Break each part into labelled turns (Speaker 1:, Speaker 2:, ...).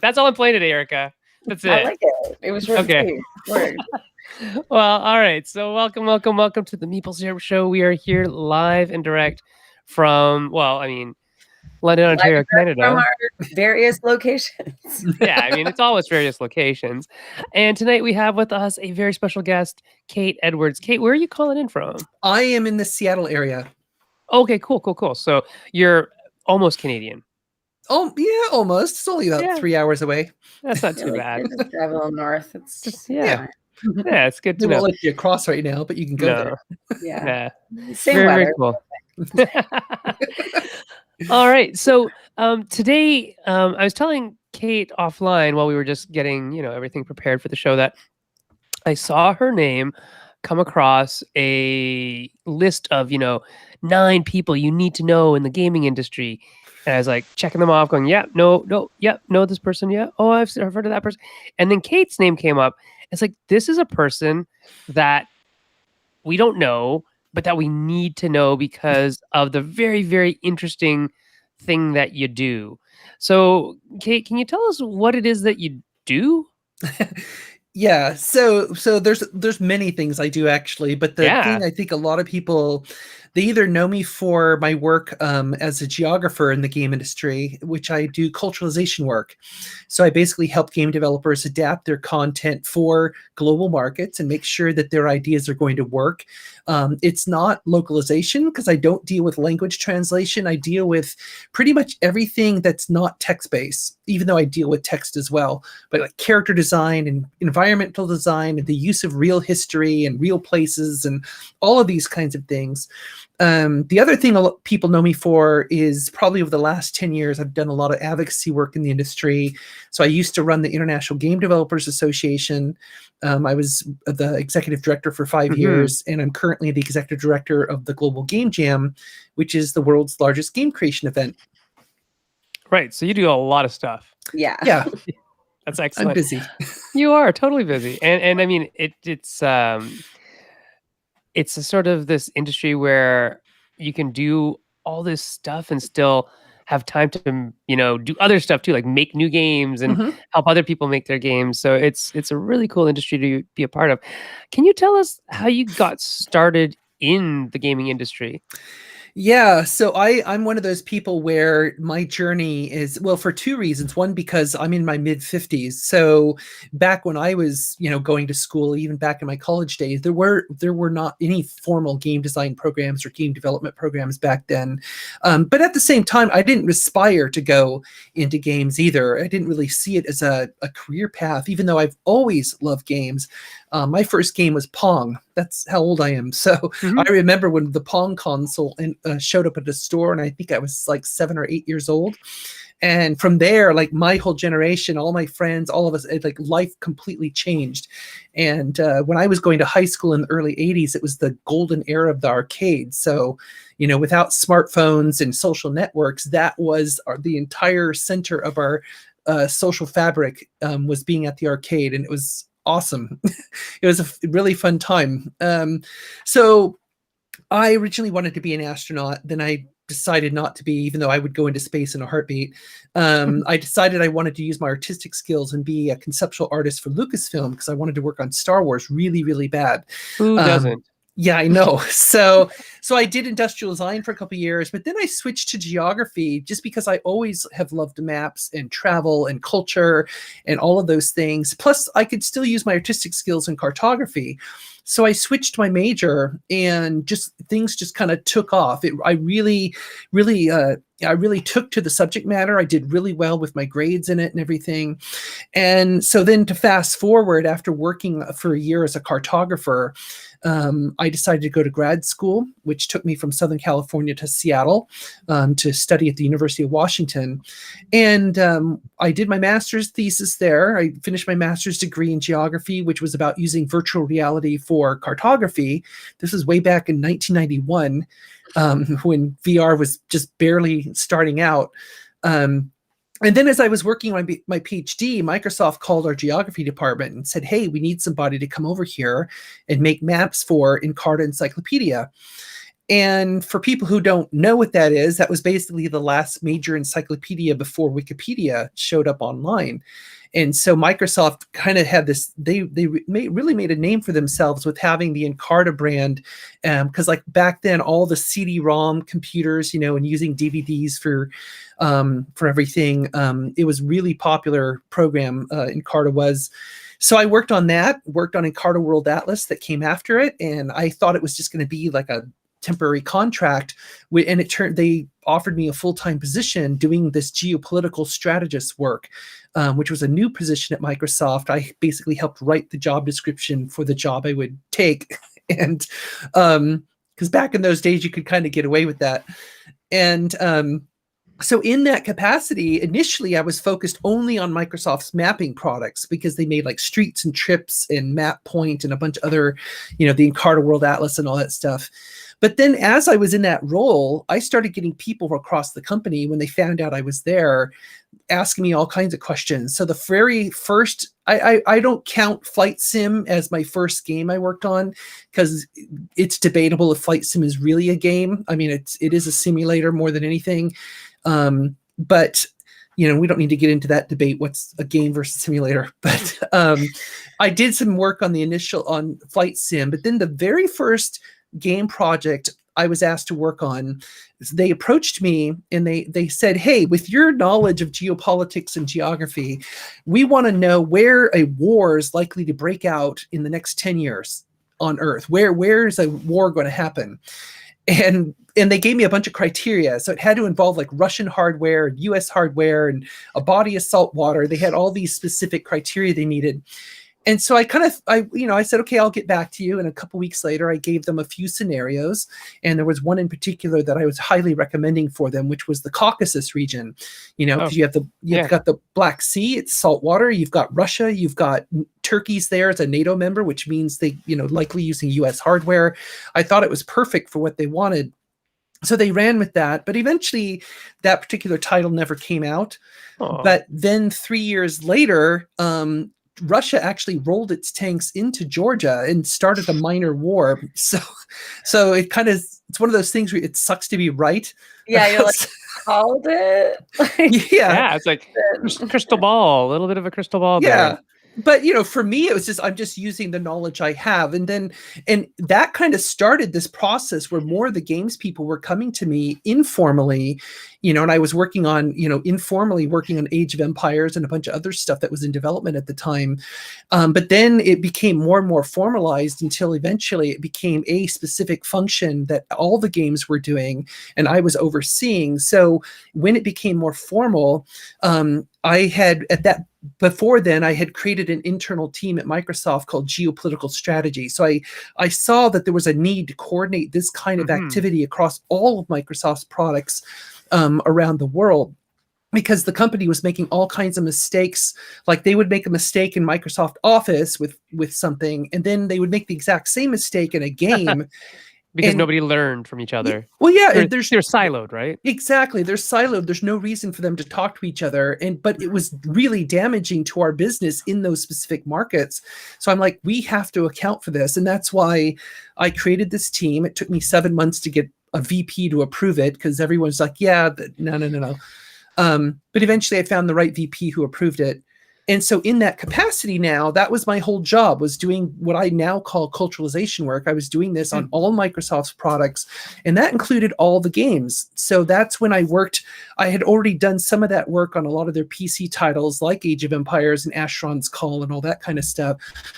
Speaker 1: That's all I'm playing today, Erica. That's
Speaker 2: I
Speaker 1: it.
Speaker 2: like it. It was short and
Speaker 1: Okay.
Speaker 2: sweet. Word.
Speaker 1: Well, all right. So welcome to the Meeple Syrup Show. We are here live and direct from, well, I mean, London,
Speaker 2: Live
Speaker 1: Ontario,
Speaker 2: and direct from
Speaker 1: Canada.
Speaker 2: our various locations.
Speaker 1: Yeah, I mean, it's always various locations. And tonight we have with us a very special guest, Kate Edwards. Kate, where are you calling in from?
Speaker 3: I am in the Seattle area.
Speaker 1: Okay, cool. So you're almost Canadian.
Speaker 3: Oh, yeah, almost. It's only about
Speaker 1: Yeah.
Speaker 3: 3 hours away.
Speaker 1: That's not too bad.
Speaker 2: Just drive a little north. It's
Speaker 1: Just,
Speaker 3: Yeah.
Speaker 1: yeah, it's good
Speaker 3: They
Speaker 1: to
Speaker 3: won't
Speaker 1: know.
Speaker 3: let you across right now, but you can go there.
Speaker 2: Yeah.
Speaker 1: Yeah.
Speaker 2: Same
Speaker 1: Very,
Speaker 2: weather.
Speaker 1: very cool. All right. So today, I was telling Kate offline while we were just getting, everything prepared for the show that I saw her name come across a list of, 9 people you need to know in the gaming industry. And I was like checking them off, going, yeah, no, know this person, yeah. Oh, I've heard of that person. And then Kate's name came up. It's like, this is a person that we don't know, but that we need to know because of the very, very interesting thing that you do. So, Kate, can you tell us what it is that you do?
Speaker 3: Yeah, so there's many things I do actually, but the thing I think a lot of people, they either know me for my work as a geographer in the game industry, which I do culturalization work. So I basically help game developers adapt their content for global markets and make sure that their ideas are going to work. It's not localization because I don't deal with language translation. I deal with pretty much everything that's not text-based, even though I deal with text as well. But like character design and environmental design and the use of real history and real places and all of these kinds of things. The other thing a lot people know me for is probably over the last 10 years, I've done a lot of advocacy work in the industry. So I used to run the International Game Developers Association. I was the executive director for 5 years, and I'm currently the executive director of the Global Game Jam, which is the world's largest game creation event.
Speaker 1: Right. So you do a lot of stuff.
Speaker 2: Yeah.
Speaker 1: That's excellent.
Speaker 3: I'm busy.
Speaker 1: You are totally busy. And I mean, it's a sort of this industry where you can do all this stuff and still have time to, do other stuff too, like make new games and help other people make their games. So it's a really cool industry to be a part of. Can you tell us how you got started in the gaming industry?
Speaker 3: Yeah, so I'm one of those people where my journey is, well, for 2 reasons. One, because I'm in my mid-50s. So back when I was, going to school, even back in my college days, there were not any formal game design programs or game development programs back then. But at the same time, I didn't aspire to go into games either. I didn't really see it as a career path, even though I've always loved games. My first game was Pong. That's how old I am. So I remember when the Pong console showed up at the store, and I think I was like 7 or 8 years old. And from there, like my whole generation, all my friends, all of us, like life completely changed. And when I was going to high school in the early 80s, it was the golden era of the arcade. So, without smartphones and social networks, that was the entire center of our social fabric was being at the arcade. And it was awesome. It was a really fun time. So I originally wanted to be an astronaut. Then I decided not to be, even though I would go into space in a heartbeat. I decided I wanted to use my artistic skills and be a conceptual artist for Lucasfilm because I wanted to work on Star Wars really, really bad.
Speaker 1: Who doesn't?
Speaker 3: Yeah, I know. So I did industrial design for a couple of years, but then I switched to geography just because I always have loved maps and travel and culture and all of those things. Plus, I could still use my artistic skills in cartography. So I switched my major, and things just kind of took off. I really took to the subject matter. I did really well with my grades in it and everything. And so then to fast forward, after working for a year as a cartographer, I decided to go to grad school, which took me from Southern California to Seattle to study at the University of Washington. And I did my master's thesis there. I finished my master's degree in geography, which was about using virtual reality for cartography. This was way back in 1991 when VR was just barely starting out. And then as I was working on my PhD, Microsoft called our geography department and said, hey, we need somebody to come over here and make maps for Encarta Encyclopedia. And for people who don't know what that is, that was basically the last major encyclopedia before Wikipedia showed up online. And so Microsoft kind of had this, they really made a name for themselves with having the Encarta brand. Because like back then, all the CD-ROM computers, and using DVDs for everything, it was really popular program, Encarta was. So I worked on Encarta World Atlas that came after it. And I thought it was just going to be like a temporary contract, and they offered me a full-time position doing this geopolitical strategist work, which was a new position at Microsoft. I basically helped write the job description for the job I would take, and because back in those days you could kind of get away with that. And so in that capacity, initially I was focused only on Microsoft's mapping products because they made like Streets and Trips and Map Point and a bunch of other, the Encarta World Atlas and all that stuff. But then as I was in that role, I started getting people across the company when they found out I was there asking me all kinds of questions. So the very first, I don't count Flight Sim as my first game I worked on because it's debatable if Flight Sim is really a game. I mean, it is a simulator more than anything. But we don't need to get into that debate, what's a game versus simulator. But I did some work on Flight Sim, but then the very first game project I was asked to work on, they approached me and they said, hey, with your knowledge of geopolitics and geography, we want to know where a war is likely to break out in the next 10 years on Earth. Where is a war going to happen? And they gave me a bunch of criteria. So it had to involve like Russian hardware, US hardware, and a body of salt water. They had all these specific criteria they needed. And so I said, okay, I'll get back to you. And a couple weeks later, I gave them a few scenarios. And there was one in particular that I was highly recommending for them, which was the Caucasus region. Because you've got the Black Sea, it's salt water. You've got Russia, you've got Turkey's there as a NATO member, which means they, likely using US hardware. I thought it was perfect for what they wanted. So they ran with that, but eventually that particular title never came out.
Speaker 1: Aww.
Speaker 3: But then 3 years later, Russia actually rolled its tanks into Georgia and started a minor war. So it's one of those things where it sucks to be right.
Speaker 2: Yeah, you're like, called it.
Speaker 3: Yeah,
Speaker 1: it's like crystal ball, a little bit of a crystal ball.
Speaker 3: Yeah.
Speaker 1: There.
Speaker 3: But for me, it was I'm just using the knowledge I have. And that kind of started this process where more of the games people were coming to me informally, and I was working on, informally working on Age of Empires and a bunch of other stuff that was in development at the time. But then it became more and more formalized until eventually it became a specific function that all the games were doing and I was overseeing. So when it became more formal, before then, I had created an internal team at Microsoft called Geopolitical Strategy. So I saw that there was a need to coordinate this kind of activity across all of Microsoft's products around the world, because the company was making all kinds of mistakes. Like they would make a mistake in Microsoft Office with something, and then they would make the exact same mistake in a game.
Speaker 1: Because nobody learned from each other.
Speaker 3: Well, yeah,
Speaker 1: they're siloed, right?
Speaker 3: Exactly. They're siloed. There's no reason for them to talk to each other. But it was really damaging to our business in those specific markets. So I'm like, we have to account for this. And that's why I created this team. It took me 7 months to get a VP to approve it because everyone's like, no. But eventually I found the right VP who approved it. And so in that capacity now, that was my whole job, was doing what I now call culturalization work. I was doing this on all Microsoft's products, and that included all the games. So that's when I worked. I had already done some of that work on a lot of their PC titles like Age of Empires and Asheron's Call and all that kind of stuff.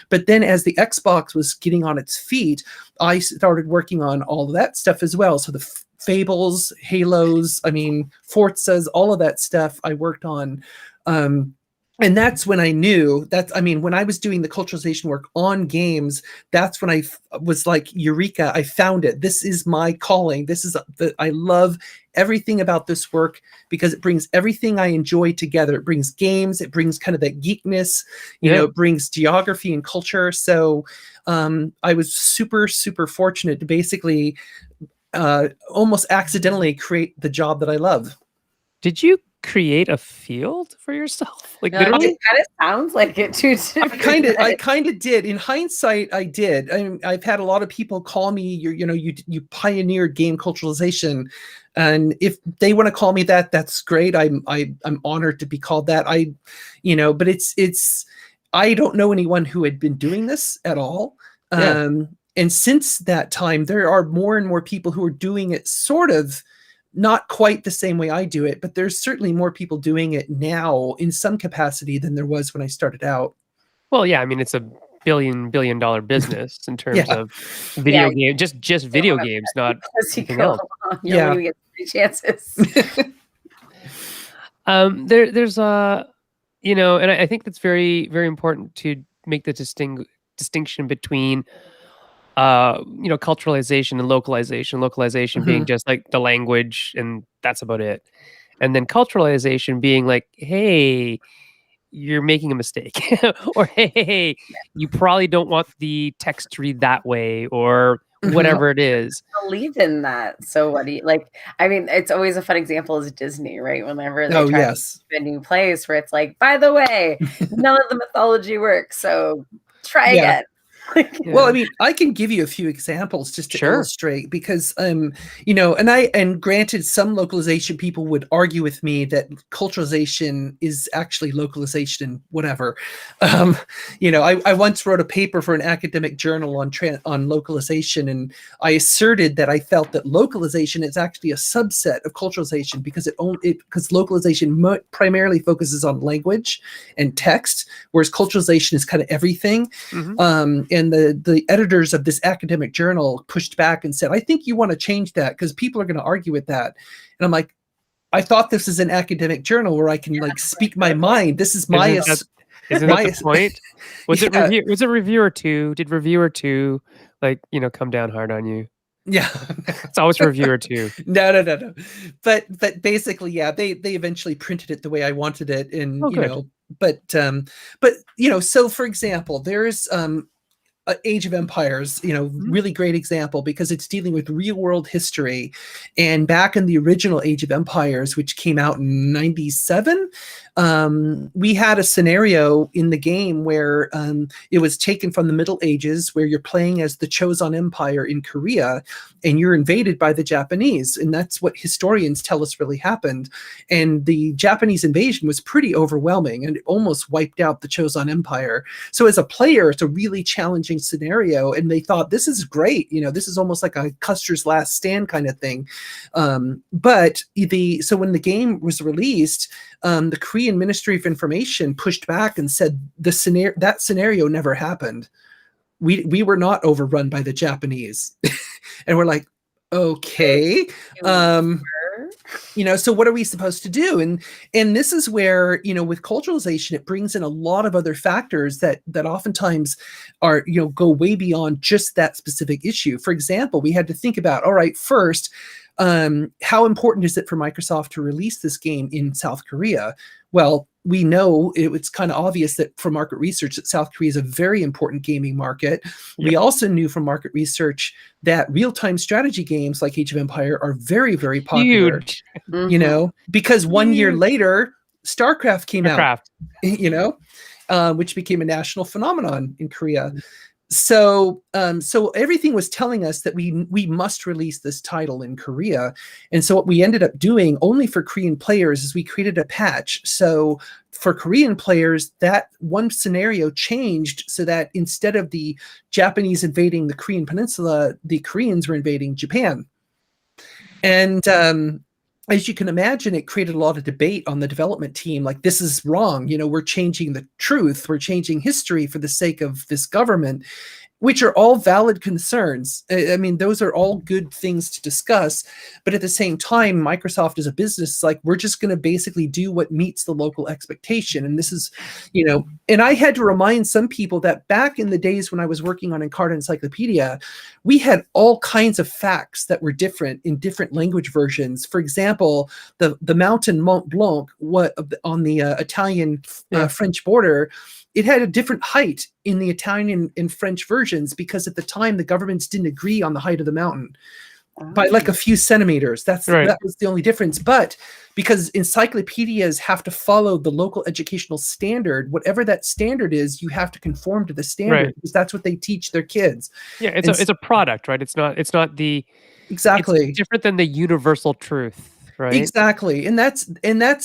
Speaker 3: But then as the Xbox was getting on its feet, I started working on all of that stuff as well. So the Fables, Halos, Forzas, all of that stuff I worked on. And that's when I knew when I was doing the culturalization work on games, that's when I was like, Eureka, I found it. This is my calling. I love everything about this work because it brings everything I enjoy together. It brings games, it brings kind of that geekness, it brings geography and culture. So I was super, super fortunate to basically almost accidentally create the job that I love.
Speaker 1: Did you create a field for yourself? Like
Speaker 2: It
Speaker 1: literally?
Speaker 2: kind of sounds like it too.
Speaker 3: I kind of did. In hindsight, I did. I've had a lot of people call me, you pioneered game culturalization, and if they want to call me that, that's great. I'm honored to be called that. But it's I don't know anyone who had been doing this at all.
Speaker 1: Yeah.
Speaker 3: And since that time, there are more and more people who are doing it sort of not quite the same way I do it, but there's certainly more people doing it now in some capacity than there was when I started out.
Speaker 1: Well, yeah, I mean, it's a billion dollar business in terms
Speaker 3: Yeah.
Speaker 1: of video game, just video games, not anything else.
Speaker 2: You don't even get 3 chances.
Speaker 1: There's and I think that's very, very important to make the distinction between culturalization and localization. Localization being
Speaker 3: Mhm.
Speaker 1: just like the language and that's about it. And then culturalization being like, hey, you're making a mistake. Or hey, you probably don't want the text to read that way or
Speaker 3: Mhm.
Speaker 1: whatever it is.
Speaker 2: Believe in that. So what do you like? I mean, it's always a fun example is Disney, right? Whenever they
Speaker 3: Oh,
Speaker 2: try to
Speaker 3: yes.
Speaker 2: a new place where it's like, by the way, none of the mythology works, so try
Speaker 3: Yeah.
Speaker 2: again.
Speaker 3: Well, I mean, I can give you a few examples just to
Speaker 1: Sure.
Speaker 3: illustrate because, and granted, some localization people would argue with me that culturalization is actually localization, whatever. I once wrote a paper for an academic journal on localization, and I asserted that I felt that localization is actually a subset of culturalization because because localization primarily focuses on language and text, whereas culturalization is kind of everything.
Speaker 1: Mhm.
Speaker 3: And the editors of this academic journal pushed back and said, I think you want to change that because people are going to argue with that. And I'm like, I thought this is an academic journal where I can speak my mind. This is my
Speaker 1: Isn't that the point? Was
Speaker 3: Yeah.
Speaker 1: it reviewer 2? Did reviewer 2 come down hard on you?
Speaker 3: Yeah.
Speaker 1: It's always reviewer 2.
Speaker 3: No. But basically, yeah, they eventually printed it the way I wanted it. And
Speaker 1: Oh, good.
Speaker 3: so for example, there's Age of Empires,
Speaker 1: Mhm.
Speaker 3: really great example because it's dealing with real world history. And back in the original Age of Empires, which came out in 97, we had a scenario in the game where it was taken from the Middle Ages, where you're playing as the Chosun Empire in Korea and you're invaded by the Japanese. And that's what historians tell us really happened. And the Japanese invasion was pretty overwhelming and it almost wiped out the Chosun Empire. So as a player, it's a really challenging scenario. And they thought, this is great. This is almost like a Custer's Last Stand kind of thing. So when the game was released, the Korean Ministry of Information pushed back and said that scenario never happened. We were not overrun by the Japanese. And we're like, okay. So what are we supposed to do? And this is where, with culturalization, it brings in a lot of other factors that oftentimes are, go way beyond just that specific issue. For example, we had to think about, all right, first, how important is it for Microsoft to release this game in South Korea? Well, we know it's kind of obvious that from market research that South Korea is a very important gaming market.
Speaker 1: Yep.
Speaker 3: We also knew from market research that real-time strategy games like Age of Empire are very, very popular.
Speaker 1: Huge.
Speaker 3: Because 1 year later, StarCraft came out, which became a national phenomenon in Korea. So everything was telling us that we must release this title in Korea. And so what we ended up doing only for Korean players is we created a patch. So for Korean players, that one scenario changed so that instead of the Japanese invading the Korean peninsula, the Koreans were invading Japan. And as you can imagine, it created a lot of debate on the development team. Like, this is wrong. We're changing the truth. We're changing history for the sake of this government, which are all valid concerns. I mean, those are all good things to discuss. But at the same time, Microsoft as a business, like, we're just going to basically do what meets the local expectation. And this is, and I had to remind some people that back in the days when I was working on Encarta Encyclopedia, we had all kinds of facts that were different in different language versions. For example, the mountain Mont Blanc on the Italian-French border, it had a different height in the Italian and French versions because at the time the governments didn't agree on the height of the mountain. by like a few centimeters. That was the only difference. But because encyclopedias have to follow the local educational standard, whatever that standard is, you have to conform to the standard because that's what they teach their kids.
Speaker 1: Yeah, it's a product, right? It's not the
Speaker 3: exactly.
Speaker 1: It's different than the universal truth, right?
Speaker 3: Exactly, and that's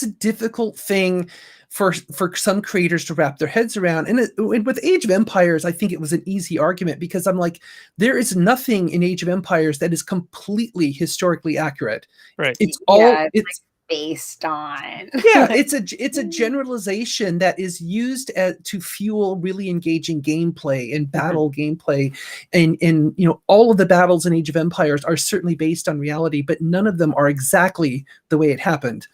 Speaker 3: a difficult thing for some creators to wrap their heads around. And with Age of Empires, I think it was an easy argument because I'm like, there is nothing in Age of Empires that is completely historically accurate.
Speaker 1: Right.
Speaker 3: It's all
Speaker 2: it's like based on.
Speaker 3: Yeah, it's a generalization that is used to fuel really engaging gameplay and battle gameplay, and all of the battles in Age of Empires are certainly based on reality, but none of them are exactly the way it happened.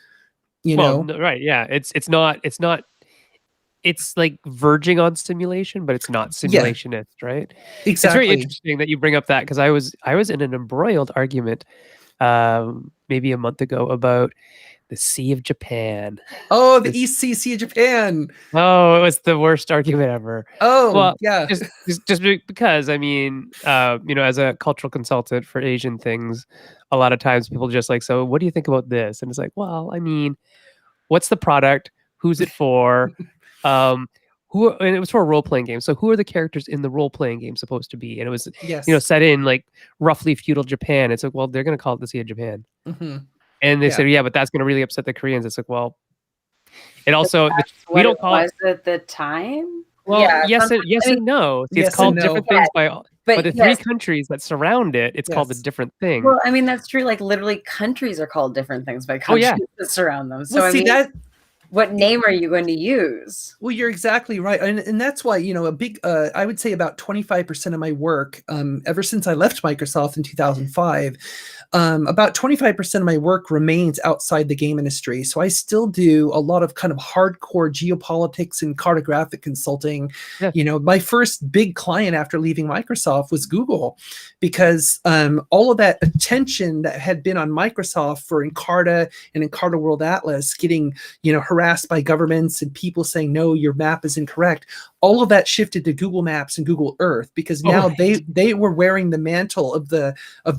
Speaker 1: Right? Yeah, it's not. It's like verging on simulation, but it's not simulationist, right?
Speaker 3: Exactly.
Speaker 1: It's very interesting that you bring up that because I was in an embroiled argument maybe a month ago about the Sea of Japan.
Speaker 3: Oh, the East Sea of Japan.
Speaker 1: Oh, it was the worst argument ever.
Speaker 3: Oh,
Speaker 1: well,
Speaker 3: yeah.
Speaker 1: Just because, I mean, as a cultural consultant for Asian things, a lot of times people just like, so what do you think about this? And it's like, well, I mean, what's the product? Who's it for? And it was for a role-playing game. So who are the characters in the role-playing game supposed to be? And it was, set in like roughly feudal Japan. It's like, well, they're going to call it the Sea of Japan. And they said, yeah, but that's going to really upset the Koreans. It's like, well, it also, we don't call it
Speaker 2: at the time.
Speaker 1: Well, yes and no. See, it's called different things but the three countries that surround it, it's called a different thing.
Speaker 2: Well, I mean, that's true. Like literally countries are called different things by countries that surround them. So what name are you going to use?
Speaker 3: Well, you're exactly right. And that's why, a big, I would say about 25% of my work, ever since I left Microsoft in 2005, about 25% of my work remains outside the game industry. So I still do a lot of kind of hardcore geopolitics and cartographic consulting. Yeah. My first big client after leaving Microsoft was Google, because all of that attention that had been on Microsoft for Encarta and Encarta World Atlas getting, harassed by governments and people saying, no, your map is incorrect. All of that shifted to Google Maps and Google Earth, because now they were wearing the mantle of the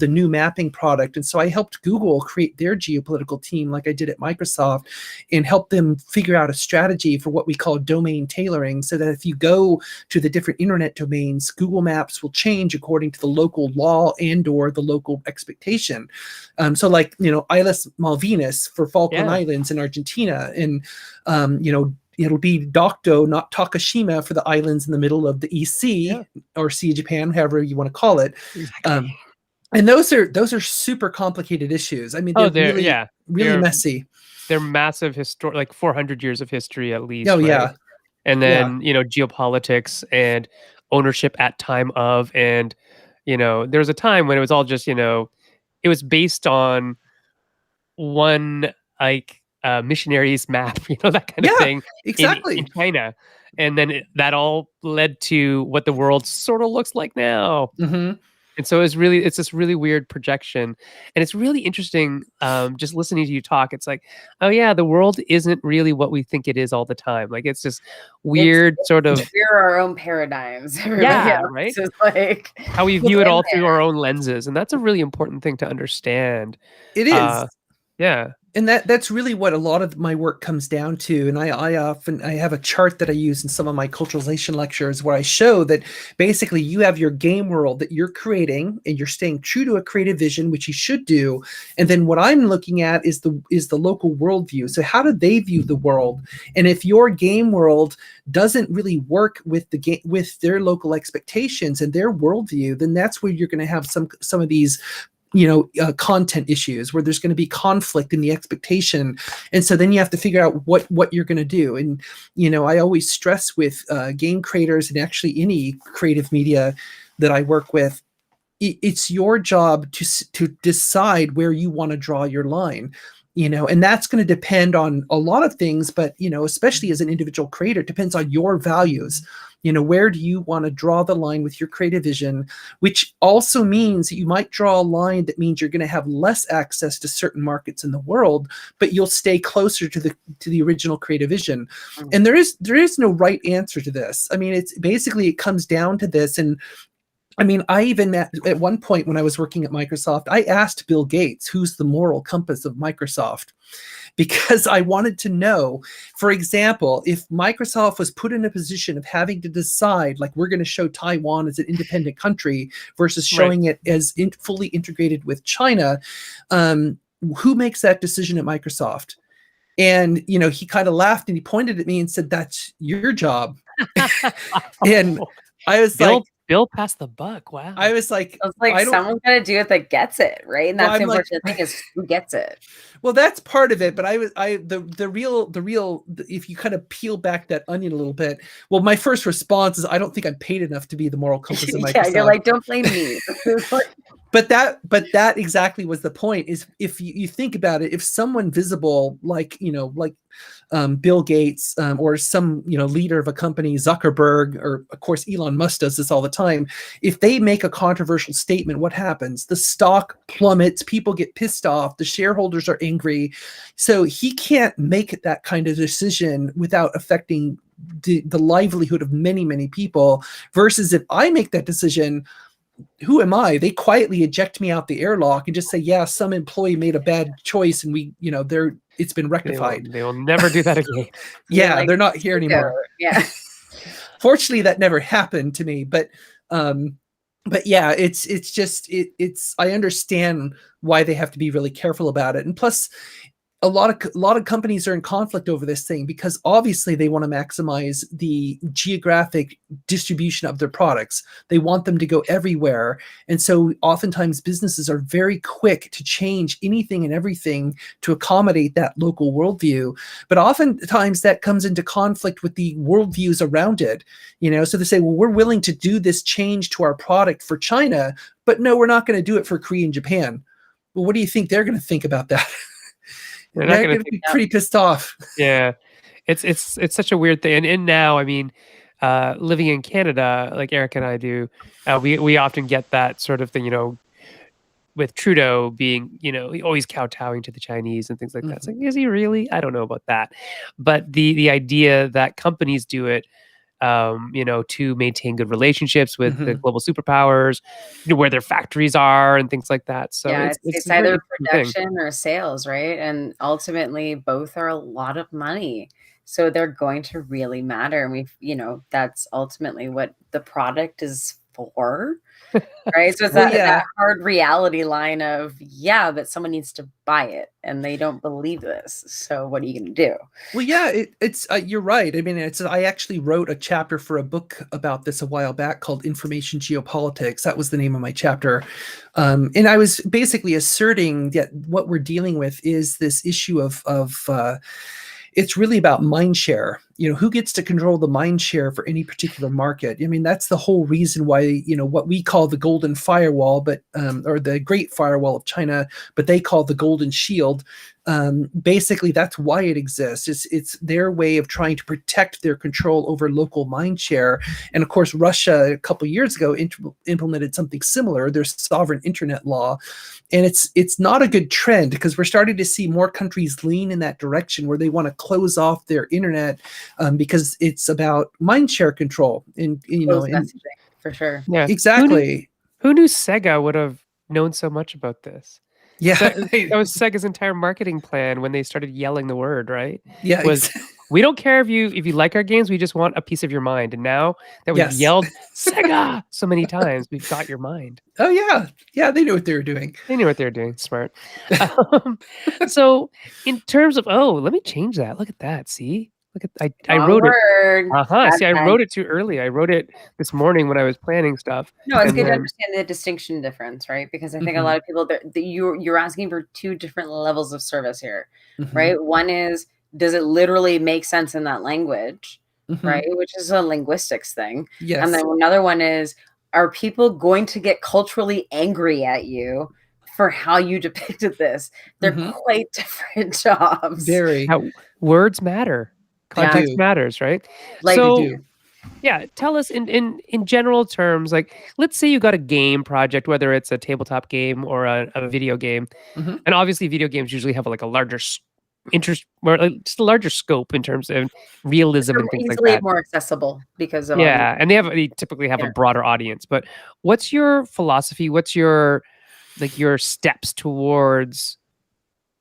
Speaker 3: new mapping product. And so I helped Google create their geopolitical team like I did at Microsoft, and help them figure out a strategy for what we call domain tailoring, so that if you go to the different internet domains, Google Maps will change according to the local law and or the local expectation. So like, Islas Malvinas for Falkland Islands in Argentina, and it'll be Dokdo, not Takashima, for the islands in the middle of the EC or Sea of Japan, however you want to call it. Exactly. And those are super complicated issues. I mean, they're really messy.
Speaker 1: They're massive like 400 years of history at least.
Speaker 3: Oh, right? Yeah.
Speaker 1: And then, geopolitics and ownership at time of, and, there was a time when it was all just, it was based on one, like, missionary's map, that kind of thing.
Speaker 3: Exactly.
Speaker 1: In China. And then that all led to what the world sort of looks like now. And so it's this really weird projection. And it's really interesting just listening to you talk. It's like, oh yeah, the world isn't really what we think it is all the time. Like, it's this weird sort of...
Speaker 2: We're our own paradigms.
Speaker 1: Right?
Speaker 2: It's like
Speaker 1: how we view it all through our own lenses. And that's a really important thing to understand.
Speaker 3: It is.
Speaker 1: Yeah.
Speaker 3: And that's really what a lot of my work comes down to. And I have a chart that I use in some of my culturalization lectures where I show that basically you have your game world that you're creating, and you're staying true to a creative vision, which you should do. And then what I'm looking at is the local worldview. So how do they view the world? And if your game world doesn't really work with with their local expectations and their worldview, then that's where you're going to have some of these content issues, where there's going to be conflict in the expectation. And so then you have to figure out what you're going to do. And, I always stress with game creators, and actually any creative media that I work with, it's your job to decide where you want to draw your line. And that's going to depend on a lot of things, but, especially as an individual creator, it depends on your values. Where do you want to draw the line with your creative vision, which also means that you might draw a line that means you're going to have less access to certain markets in the world, but you'll stay closer to the original creative vision. And there is no right answer to this. I mean, it's basically, it comes down to this. And I mean, I even at one point when I was working at Microsoft, I asked Bill Gates, who's the moral compass of Microsoft, because I wanted to know, for example, if Microsoft was put in a position of having to decide, like, we're going to show Taiwan as an independent country versus showing it as fully integrated with China, who makes that decision at Microsoft? And, you know, he kind of laughed and he pointed at me and said, that's your job. And I was like,
Speaker 1: Bill passed the buck. Wow.
Speaker 3: I was like,
Speaker 2: someone's got to do it that gets it, right? And that's the important thing is who gets it.
Speaker 3: Well, that's part of it, but the real, if you kind of peel back that onion a little bit, well, my first response is I don't think I'm paid enough to be the moral compass of Microsoft.
Speaker 2: Yeah, you're like, don't blame me.
Speaker 3: But that exactly was the point. Is if you think about it, if someone visible like Bill Gates or some leader of a company, Zuckerberg, or of course Elon Musk does this all the time, if they make a controversial statement, what happens? The stock plummets, people get pissed off, the shareholders are angry. So he can't make that kind of decision without affecting the livelihood of many, many people, versus if I make that decision, who am I? They quietly eject me out the airlock and just say, yeah, some employee made a bad choice and it's been rectified.
Speaker 1: They will never do that again.
Speaker 3: Yeah, like, they're not here anymore.
Speaker 2: Yeah.
Speaker 3: Fortunately, that never happened to me, but yeah, it's I understand why they have to be really careful about it. And plus, a lot of companies are in conflict over this thing because obviously they want to maximize the geographic distribution of their products. They want them to go everywhere. And so oftentimes businesses are very quick to change anything and everything to accommodate that local worldview. But oftentimes that comes into conflict with the worldviews around it. So they say, well, we're willing to do this change to our product for China, but no, we're not going to do it for Korea and Japan. Well, what do you think they're going to think about that? They're going to be pretty pissed off.
Speaker 1: Yeah, it's such a weird thing. And now, I mean, living in Canada, like Eric and I do, we often get that sort of thing. With Trudeau being, always kowtowing to the Chinese and things like that. It's like, is he really? I don't know about that. But the idea that companies do it, to maintain good relationships with the global superpowers, where their factories are and things like that. So
Speaker 2: yeah, it's either production or sales, right? And ultimately, both are a lot of money. So they're going to really matter. And that's ultimately what the product is for. Right. So it's that hard reality line of, that someone needs to buy it and they don't believe this. So what are you going to do?
Speaker 3: Well, yeah, it's you're right. I mean, I actually wrote a chapter for a book about this a while back called Information Geopolitics. That was the name of my chapter. And I was basically asserting that what we're dealing with is this issue of it's really about mind share. Who gets to control the mind share for any particular market? I mean, that's the whole reason why, what we call the golden firewall, but or the Great Firewall of China, but they call the golden shield. Basically, that's why it exists. It's their way of trying to protect their control over local mind share. And of course, Russia a couple of years ago implemented something similar, their sovereign internet law. And it's not a good trend because we're starting to see more countries lean in that direction where they want to close off their internet because it's about mind share control. And
Speaker 2: messaging, for sure.
Speaker 1: Yeah,
Speaker 3: exactly.
Speaker 1: Who knew Sega would have known so much about this?
Speaker 3: Yeah,
Speaker 1: that was Sega's entire marketing plan when they started yelling the word, right?
Speaker 3: Yeah,
Speaker 1: we don't care if you like our games, we just want a piece of your mind. And now that we've yelled Sega so many times, we've got your mind.
Speaker 3: Oh yeah, they knew what they were doing.
Speaker 1: They knew what they were doing. Smart. So in terms of let me change that. Look at that. See. Look at I wrote it. See, I wrote it too early. I wrote it this morning when I was planning stuff.
Speaker 2: No, it's good to understand the distinction difference, right? Because I think a lot of people you're asking for two different levels of service here, right? One is, does it literally make sense in that language, right? Which is a linguistics thing.
Speaker 3: Yes.
Speaker 2: And then another one is, are people going to get culturally angry at you for how you depicted this? They're quite different jobs.
Speaker 3: Very.
Speaker 1: Words matter. Context matters, right?
Speaker 2: Like
Speaker 1: so,
Speaker 2: they do.
Speaker 1: Yeah, tell us in general terms, like, let's say you got a game project, whether it's a tabletop game or a video game. And obviously video games usually have like a larger interest, or just a larger scope in terms of realism and
Speaker 2: They're
Speaker 1: things like
Speaker 2: easily
Speaker 1: that.
Speaker 2: more accessible because of all the
Speaker 1: Yeah, and they typically have a
Speaker 2: internet.
Speaker 1: broader audience. But what's your philosophy? What's your your steps towards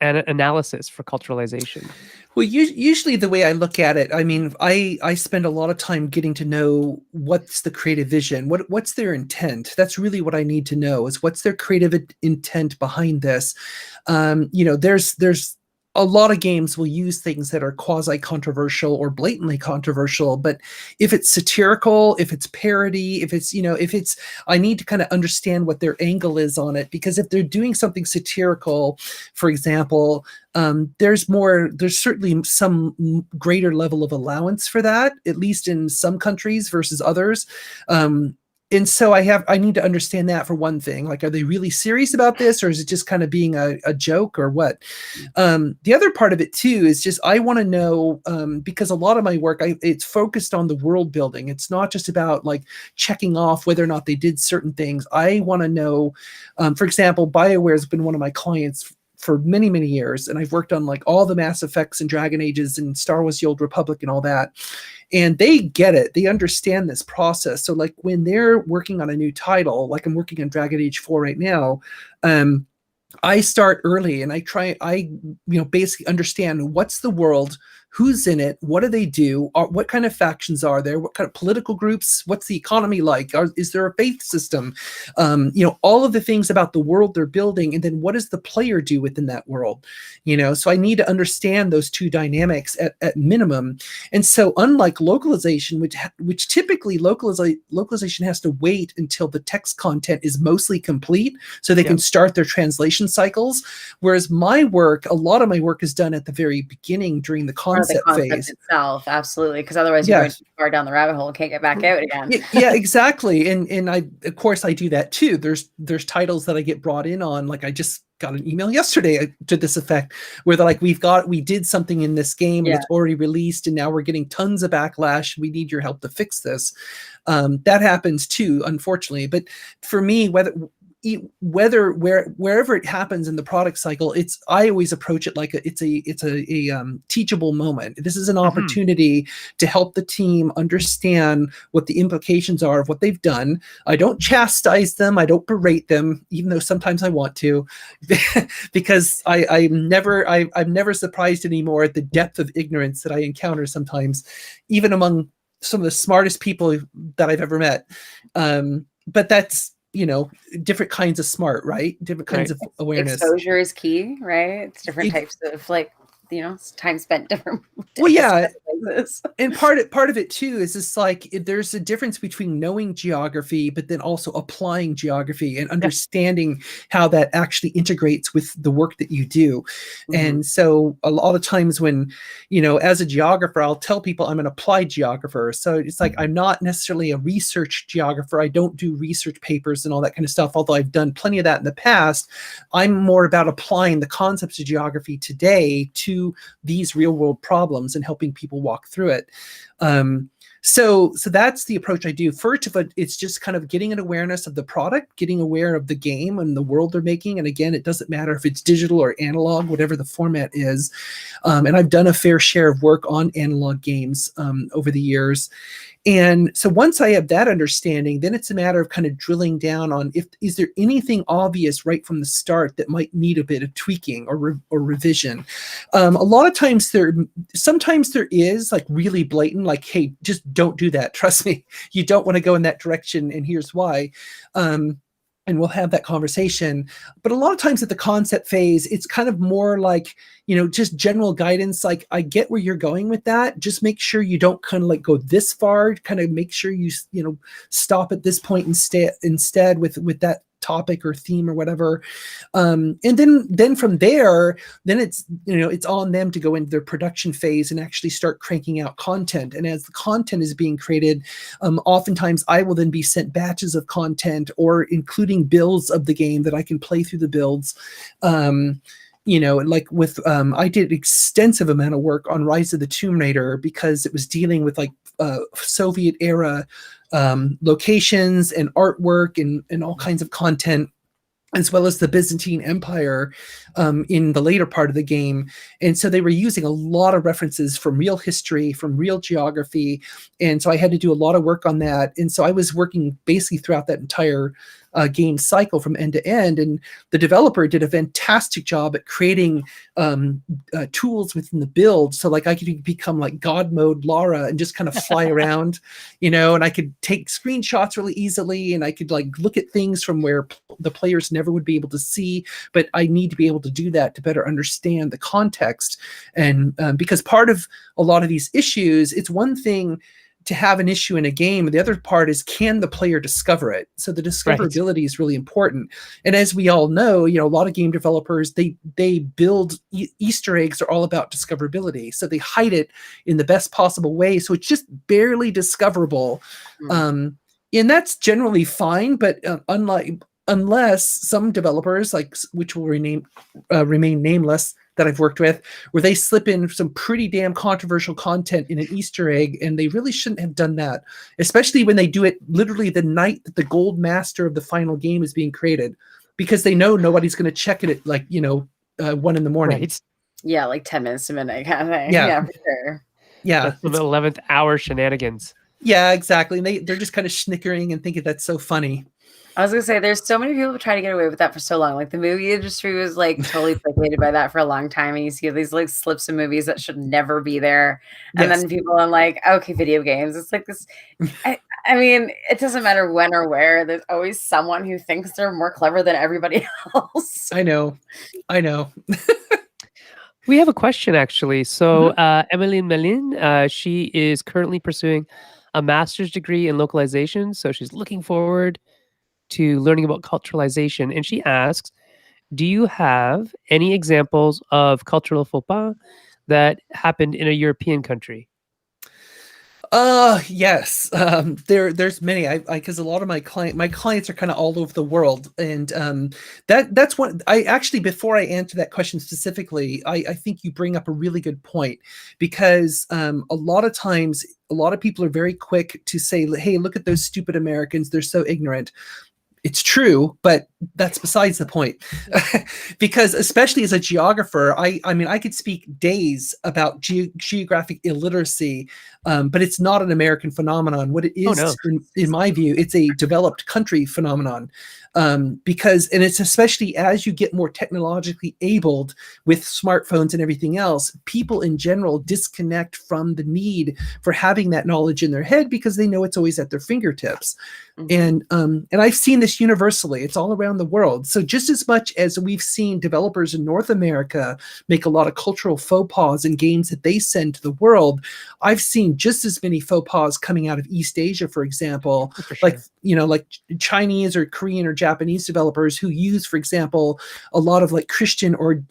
Speaker 1: an analysis for culturalization?
Speaker 3: Well, usually the way I look at it, I mean, I spend a lot of time getting to know what's the creative vision, what's their intent. That's really what I need to know, is what's their creative intent behind this. There's a lot of games will use things that are quasi-controversial or blatantly controversial, but if it's satirical, if it's parody, if it's, I need to kind of understand what their angle is on it, because if they're doing something satirical, for example, there's certainly some greater level of allowance for that, at least in some countries versus others. And so I need to understand that, for one thing. Like, are they really serious about this, or is it just kind of being a joke, or what? The other part of it too is just, I want to know, because a lot of my work, it's focused on the world building. It's not just about like checking off whether or not they did certain things. I want to know, for example, BioWare has been one of my clients for many, many years, and I've worked on like all the Mass Effects and Dragon Ages and Star Wars: The Old Republic and all that. And they get it. They understand this process. So like when they're working on a new title, like I'm working on Dragon Age 4 right now, I start early and I basically understand what's the world, who's in it, what do they do, what kind of factions are there, what kind of political groups, what's the economy like, is there a faith system, all of the things about the world they're building, and then what does the player do within that world, so I need to understand those two dynamics at minimum. And so unlike localization, which typically localization has to wait until the text content is mostly complete so they can start their translation cycles, whereas a lot of my work is done at the very beginning during the concept phase
Speaker 2: itself. Absolutely, because otherwise you're going too far down the rabbit hole and can't get back out again.
Speaker 3: Yeah, exactly. And I, of course, I do that too. There's titles that I get brought in on. Like, I just got an email yesterday to this effect, where they're like, we did something in this game and it's already released, and now we're getting tons of backlash. We need your help to fix this. That happens too, unfortunately. But for me, wherever it happens in the product cycle, I always approach it like it's a teachable moment. This is an opportunity to help the team understand what the implications are of what they've done. I don't chastise them, I don't berate them, even though sometimes I want to, because I'm never surprised anymore at the depth of ignorance that I encounter sometimes, even among some of the smartest people that I've ever met. But that's, different kinds of smart, right? Different kinds of awareness.
Speaker 2: Exposure is key, right? It's different types of time spent different.
Speaker 3: Well, yeah, and part of it too is just like, there's a difference between knowing geography, but then also applying geography and understanding how that actually integrates with the work that you do. And so a lot of times when, as a geographer, I'll tell people I'm an applied geographer. So it's like, I'm not necessarily a research geographer. I don't do research papers and all that kind of stuff, although I've done plenty of that in the past. I'm more about applying the concepts of geography today to these real world problems and helping people walk through it. So that's the approach I do. First of all, it's just kind of getting an awareness of the product, getting aware of the game and the world they're making. And again, it doesn't matter if it's digital or analog, whatever the format is. And I've done a fair share of work on analog games over the years. And so once I have that understanding, then it's a matter of kind of drilling down on, is there anything obvious right from the start that might need a bit of tweaking or revision. A lot of times sometimes there is like really blatant, like, hey, just don't do that. Trust me, you don't want to go in that direction, and here's why. And we'll have that conversation. But a lot of times at the concept phase, it's kind of more like, just general guidance. Like, I get where you're going with that. Just make sure you don't kind of like go this far, kind of make sure you stop at this point instead with that topic or theme or whatever. And then from there, then it's on them to go into their production phase and actually start cranking out content. And as the content is being created, oftentimes I will then be sent batches of content or including builds of the game that I can play through the builds. Like with I did extensive amount of work on Rise of the Tomb Raider because it was dealing with like Soviet era locations and artwork and all kinds of content. as well as the Byzantine Empire in the later part of the game. And so they were using a lot of references from real history, from real geography. And so I had to do a lot of work on that. And so I was working basically throughout that entire game cycle from end to end. And the developer did a fantastic job at creating tools within the build. So like I could become like God mode Lara and just kind of fly around, and I could take screenshots really easily, and I could like look at things from where the players never would be able to see, but I need to be able to do that to better understand the context. And because part of a lot of these issues, it's one thing to have an issue in a game. The other part is, can the player discover it? So the discoverability is really important. And as we all know, a lot of game developers, they build Easter eggs are all about discoverability. So they hide it in the best possible way. So it's just barely discoverable. And that's generally fine, but unless some developers, like which will remain nameless, that I've worked with, where they slip in some pretty damn controversial content in an Easter egg, and they really shouldn't have done that, especially when they do it literally the night that the gold master of the final game is being created, because they know nobody's going to check it at 1 a.m.
Speaker 1: Right.
Speaker 2: Yeah, like 10 minutes to midnight kind of thing. Yeah, for sure.
Speaker 3: Yeah.
Speaker 1: That's the 11th hour shenanigans.
Speaker 3: Yeah, exactly. And they're just kind of snickering and thinking that's so funny.
Speaker 2: I was gonna say, there's so many people who try to get away with that for so long. Like the movie industry was like totally placated by that for a long time, and you see these like slips in movies that should never be there. And then people are like, okay, video games. It's like this. I mean, it doesn't matter when or where. There's always someone who thinks they're more clever than everybody else.
Speaker 3: I know.
Speaker 1: We have a question, actually. So Emmeline Melin, she is currently pursuing a master's degree in localization. So she's looking forward to learning about culturalization. And she asks, do you have any examples of cultural faux pas that happened in a European country?
Speaker 3: Yes. There's many. Because a lot of my clients are kind of all over the world, and that's one. I actually, before I answer that question specifically, I think you bring up a really good point, because a lot of times, a lot of people are very quick to say, "Hey, look at those stupid Americans. They're so ignorant." It's true, but that's besides the point. Because especially as a geographer, I mean, I could speak days about geographic illiteracy, but it's not an American phenomenon. What it is, in my view, it's a developed country phenomenon. Because it's especially as you get more technologically abled with smartphones and everything else, people in general disconnect from the need for having that knowledge in their head, because they know it's always at their fingertips. And I've seen this universally. It's all around the world. So just as much as we've seen developers in North America make a lot of cultural faux pas in games that they send to the world, I've seen just as many faux pas coming out of East Asia, for example, like Chinese or Korean or Japanese developers who use, for example, a lot of like Christian or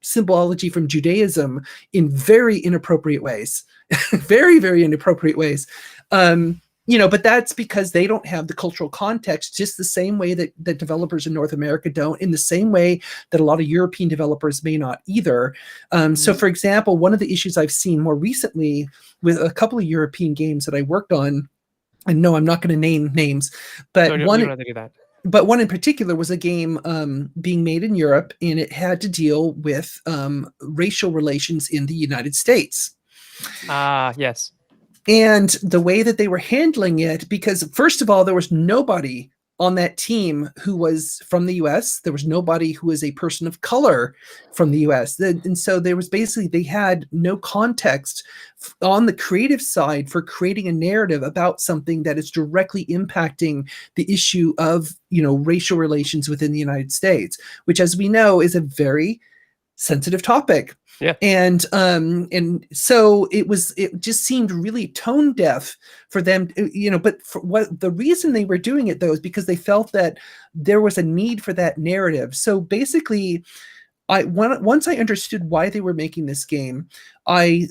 Speaker 3: symbology from Judaism in very inappropriate ways, very, very inappropriate ways. But that's because they don't have the cultural context, just the same way that developers in North America don't, in the same way that a lot of European developers may not either. So, for example, one of the issues I've seen more recently with a couple of European games that I worked on, and no, I'm not going to name names, but one in particular was a game being made in Europe, and it had to deal with racial relations in the United States.
Speaker 1: Yes.
Speaker 3: And the way that they were handling it, because first of all, there was nobody on that team who was from the US. There was nobody who was a person of color from the US. And so there was basically, they had no context on the creative side for creating a narrative about something that is directly impacting the issue of, racial relations within the United States, which, as we know, is a very sensitive topic.
Speaker 1: Yeah.
Speaker 3: And so it just seemed really tone deaf for them, but for what the reason they were doing it, though, is because they felt that there was a need for that narrative. So basically, once I understood why they were making this game, I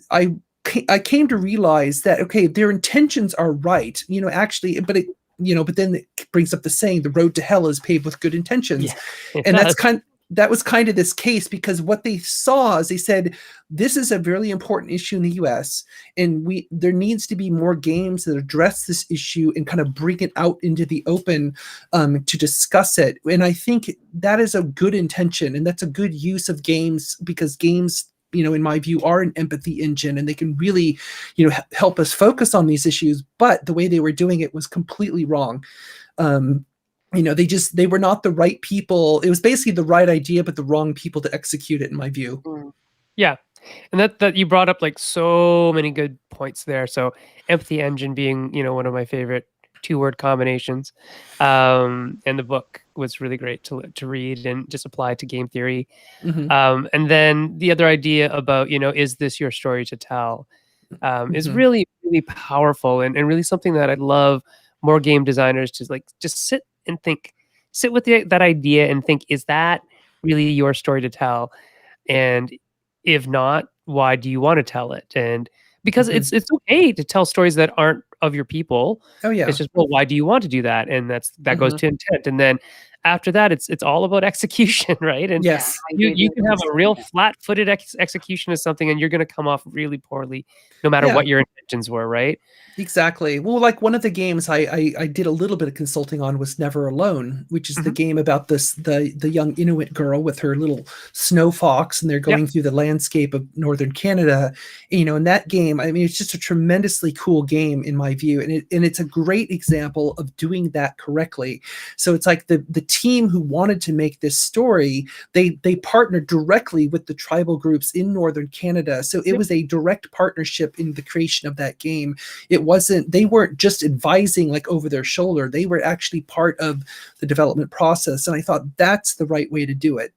Speaker 3: came to realize that, okay, their intentions are right, actually, but then it brings up the saying, the road to hell is paved with good intentions.
Speaker 1: Yeah,
Speaker 3: and that's that was kind of this case, because what they saw is they said, this is a really important issue in the US, and there needs to be more games that address this issue and kind of bring it out into the open, to discuss it. And I think that is a good intention, and that's a good use of games, because games, in my view, are an empathy engine, and they can really, help us focus on these issues. But the way they were doing it was completely wrong. They were not the right people. It was basically the right idea, but the wrong people to execute it, in my view.
Speaker 1: Yeah. And that you brought up like so many good points there. So empathy engine being, one of my favorite 2-word combinations. And the book was really great to read and just apply to game theory. And then the other idea about, is this your story to tell? Is really, really powerful, and really something that I'd love more game designers to like just sit with that idea and think, is that really your story to tell? And if not, why do you want to tell it? And because it's okay to tell stories that aren't of your people.
Speaker 3: Oh yeah.
Speaker 1: It's just, well, why do you want to do that? And that goes to intent. And then after that, it's all about execution, right? And
Speaker 3: yes,
Speaker 1: you can have a real flat-footed execution of something, and you're going to come off really poorly, no matter what your intentions were, right?
Speaker 3: Exactly. Well, like one of the games I did a little bit of consulting on was Never Alone, which is the game about the young Inuit girl with her little snow fox, and they're going through the landscape of northern Canada. In that game, I mean, it's just a tremendously cool game in my view, and it's a great example of doing that correctly. So it's like the team who wanted to make this story, they partnered directly with the tribal groups in northern Canada. So it was a direct partnership in the creation of that game. They weren't just advising like over their shoulder. They were actually part of the development process. And I thought that's the right way to do it.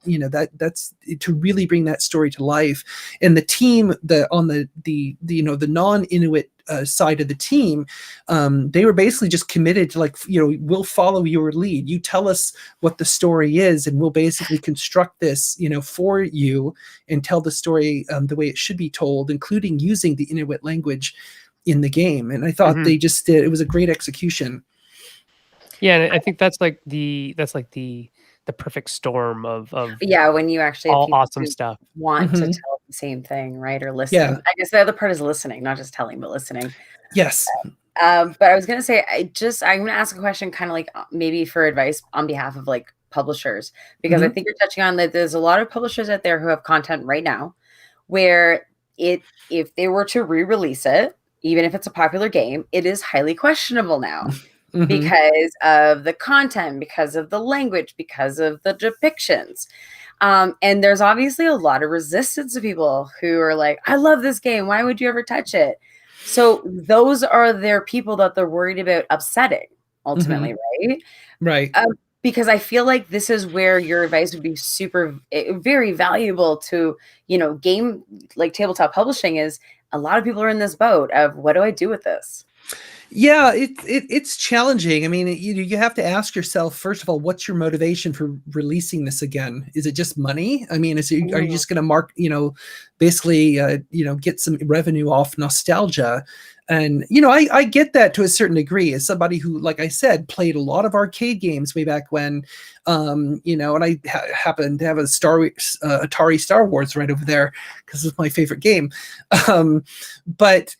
Speaker 3: That's to really bring that story to life. And the team on the non-Inuit side of the team, they were basically just committed to like, we'll follow your lead. You tell us what the story is, and we'll basically construct this, for you, and tell the story the way it should be told, including using the Inuit language in the game. And I thought they just did. It was a great execution.
Speaker 1: Yeah, and I think that's like the perfect storm of
Speaker 2: when you actually
Speaker 1: all awesome stuff
Speaker 2: want to tell the same thing, right? Or listen. I guess the other part is listening, not just telling, but listening.
Speaker 3: Yes.
Speaker 2: But I was gonna say, I'm gonna ask a question kind of like maybe for advice on behalf of like publishers, because I think you're touching on that there's a lot of publishers out there who have content right now where if they were to re-release it, even if it's a popular game, it is highly questionable now because of the content, because of the language, because of the depictions. And there's obviously a lot of resistance to people who are like, I love this game. Why would you ever touch it? So those are their people that they're worried about upsetting ultimately, right?
Speaker 3: Right.
Speaker 2: Because I feel like this is where your advice would be very valuable to, game like tabletop publishing is a lot of people are in this boat of what do I do with this?
Speaker 3: Yeah, it's challenging. I mean, you have to ask yourself, first of all, what's your motivation for releasing this again? Is it just money? I mean, are you just going to basically, get some revenue off nostalgia? And, I get that to a certain degree as somebody who, like I said, played a lot of arcade games way back when, and I happen to have a Atari Star Wars right over there because it's my favorite game. But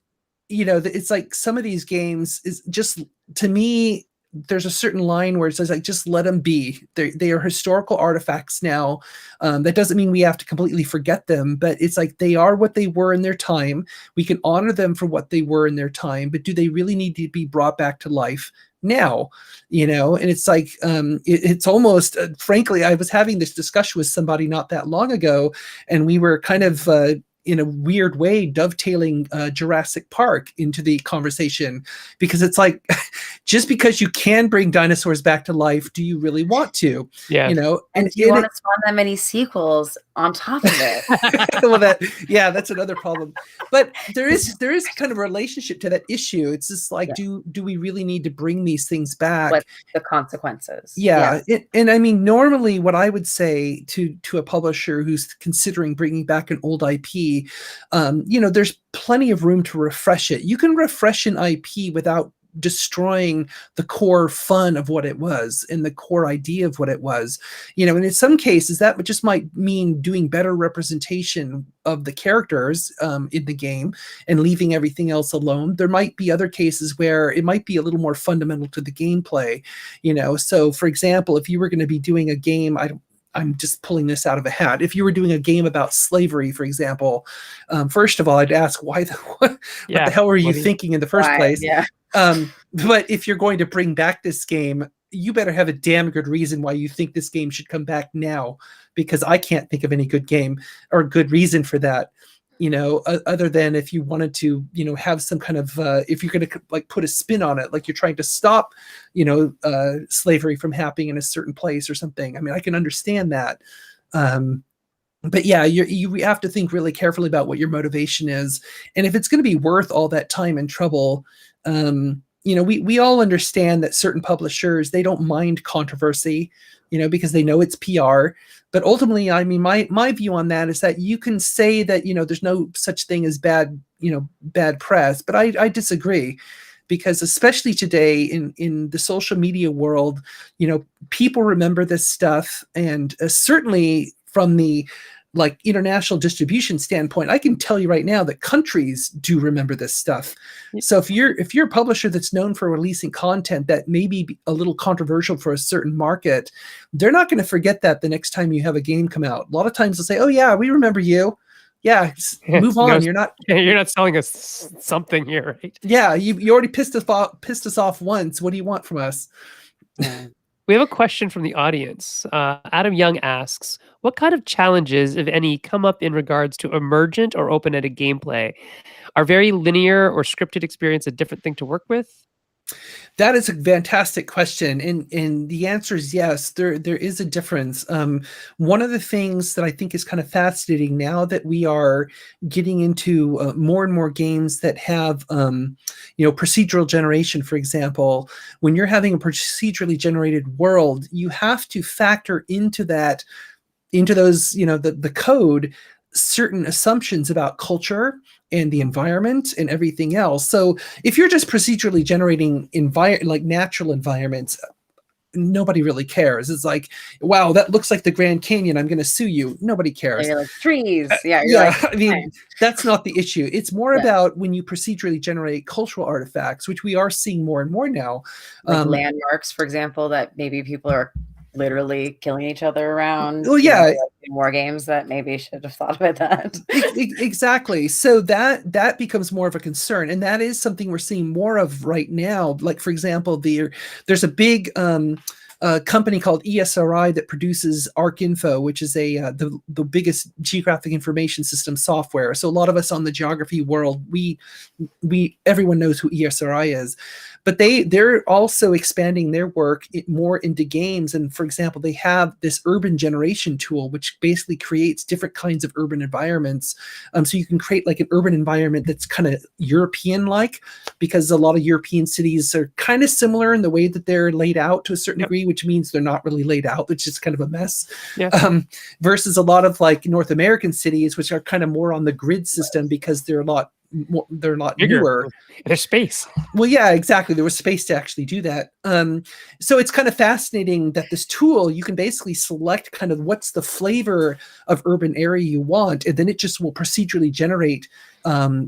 Speaker 3: it's like some of these games is just, to me, there's a certain line where it says like, just let them be. They are historical artifacts now. That doesn't mean we have to completely forget them, but it's like they are what they were in their time. We can honor them for what they were in their time, but do they really need to be brought back to life now? And it's like it's almost frankly, I was having this discussion with somebody not that long ago, and we were kind of in a weird way dovetailing Jurassic Park into the conversation, because it's like, just because you can bring dinosaurs back to life, do you really want to?
Speaker 1: Yeah.
Speaker 2: And do you want to spawn that many sequels on top of it?
Speaker 3: Well, that's another problem. But there is kind of a relationship to that issue. It's just like, do we really need to bring these things back?
Speaker 2: What the consequences?
Speaker 3: Yeah. And I mean, normally what I would say to a publisher who's considering bringing back an old IP, there's plenty of room to refresh it. You can refresh an IP without destroying the core fun of what it was and the core idea of what it was. And in some cases that just might mean doing better representation of the characters in the game and leaving everything else alone. There might be other cases where it might be a little more fundamental to the gameplay. So for example, if you were going to be doing a game, I'm just pulling this out of a hat. If you were doing a game about slavery, for example, first of all, I'd ask what the hell were you thinking in the first place?
Speaker 2: Yeah.
Speaker 3: But if you're going to bring back this game, you better have a damn good reason why you think this game should come back now, because I can't think of any good game or good reason for that. Other than if you wanted to, have some kind of, if you're going to like put a spin on it, like you're trying to stop, slavery from happening in a certain place or something. I mean, I can understand that. But yeah, you have to think really carefully about what your motivation is. And if it's going to be worth all that time and trouble, we all understand that certain publishers, they don't mind controversy, because they know it's PR. But ultimately, I mean, my view on that is that you can say that, there's no such thing as bad press, but I disagree, because especially today in the social media world, people remember this stuff. And certainly from the international distribution standpoint, I can tell you right now that countries do remember this stuff. So if you're a publisher that's known for releasing content that may be a little controversial for a certain market, they're not going to forget that the next time you have a game come out. A lot of times they'll say, "Oh yeah, we remember you. Yeah, move on. You're not
Speaker 1: selling us something here, right?
Speaker 3: Yeah, you already pissed us off once. What do you want from us?"
Speaker 1: We have a question from the audience. Adam Young asks, what kind of challenges, if any, come up in regards to emergent or open-ended gameplay? Are very linear or scripted experience a different thing to work with?
Speaker 3: That is a fantastic question, and the answer is yes. There is a difference. One of the things that I think is kind of fascinating now that we are getting into more and more games that have procedural generation, for example. When you're having a procedurally generated world, you have to factor into those the code certain assumptions about culture and the environment and everything else. So if you're just procedurally generating natural environments, nobody really cares. It's like, wow, that looks like the Grand Canyon, I'm going to sue you. Nobody cares.
Speaker 2: You're like trees. Yeah.
Speaker 3: I mean, that's not the issue. It's more about when you procedurally generate cultural artifacts, which we are seeing more and more now.
Speaker 2: Like landmarks, for example, that maybe people are literally killing each other around.
Speaker 3: Well, yeah.
Speaker 2: War games that maybe should have thought about that.
Speaker 3: Exactly. So that becomes more of a concern, and that is something we're seeing more of right now. Like, for example, there's a big company called ESRI that produces ArcInfo, which is the biggest geographic information system software. So a lot of us on the geography world, everyone knows who ESRI is. But they're also expanding their work more into games. And for example, they have this urban generation tool, which basically creates different kinds of urban environments. So you can create like an urban environment that's kind of European-like, because a lot of European cities are kind of similar in the way that they're laid out to a certain degree, which means they're not really laid out. It's just kind of a mess. Yeah. Versus a lot of like North American cities, which are kind of more on the grid system because they're a lot bigger. Newer.
Speaker 1: There's space.
Speaker 3: Well, yeah, exactly. There was space to actually do that. So it's kind of fascinating that this tool, you can basically select kind of what's the flavor of urban area you want, and then it just will procedurally generate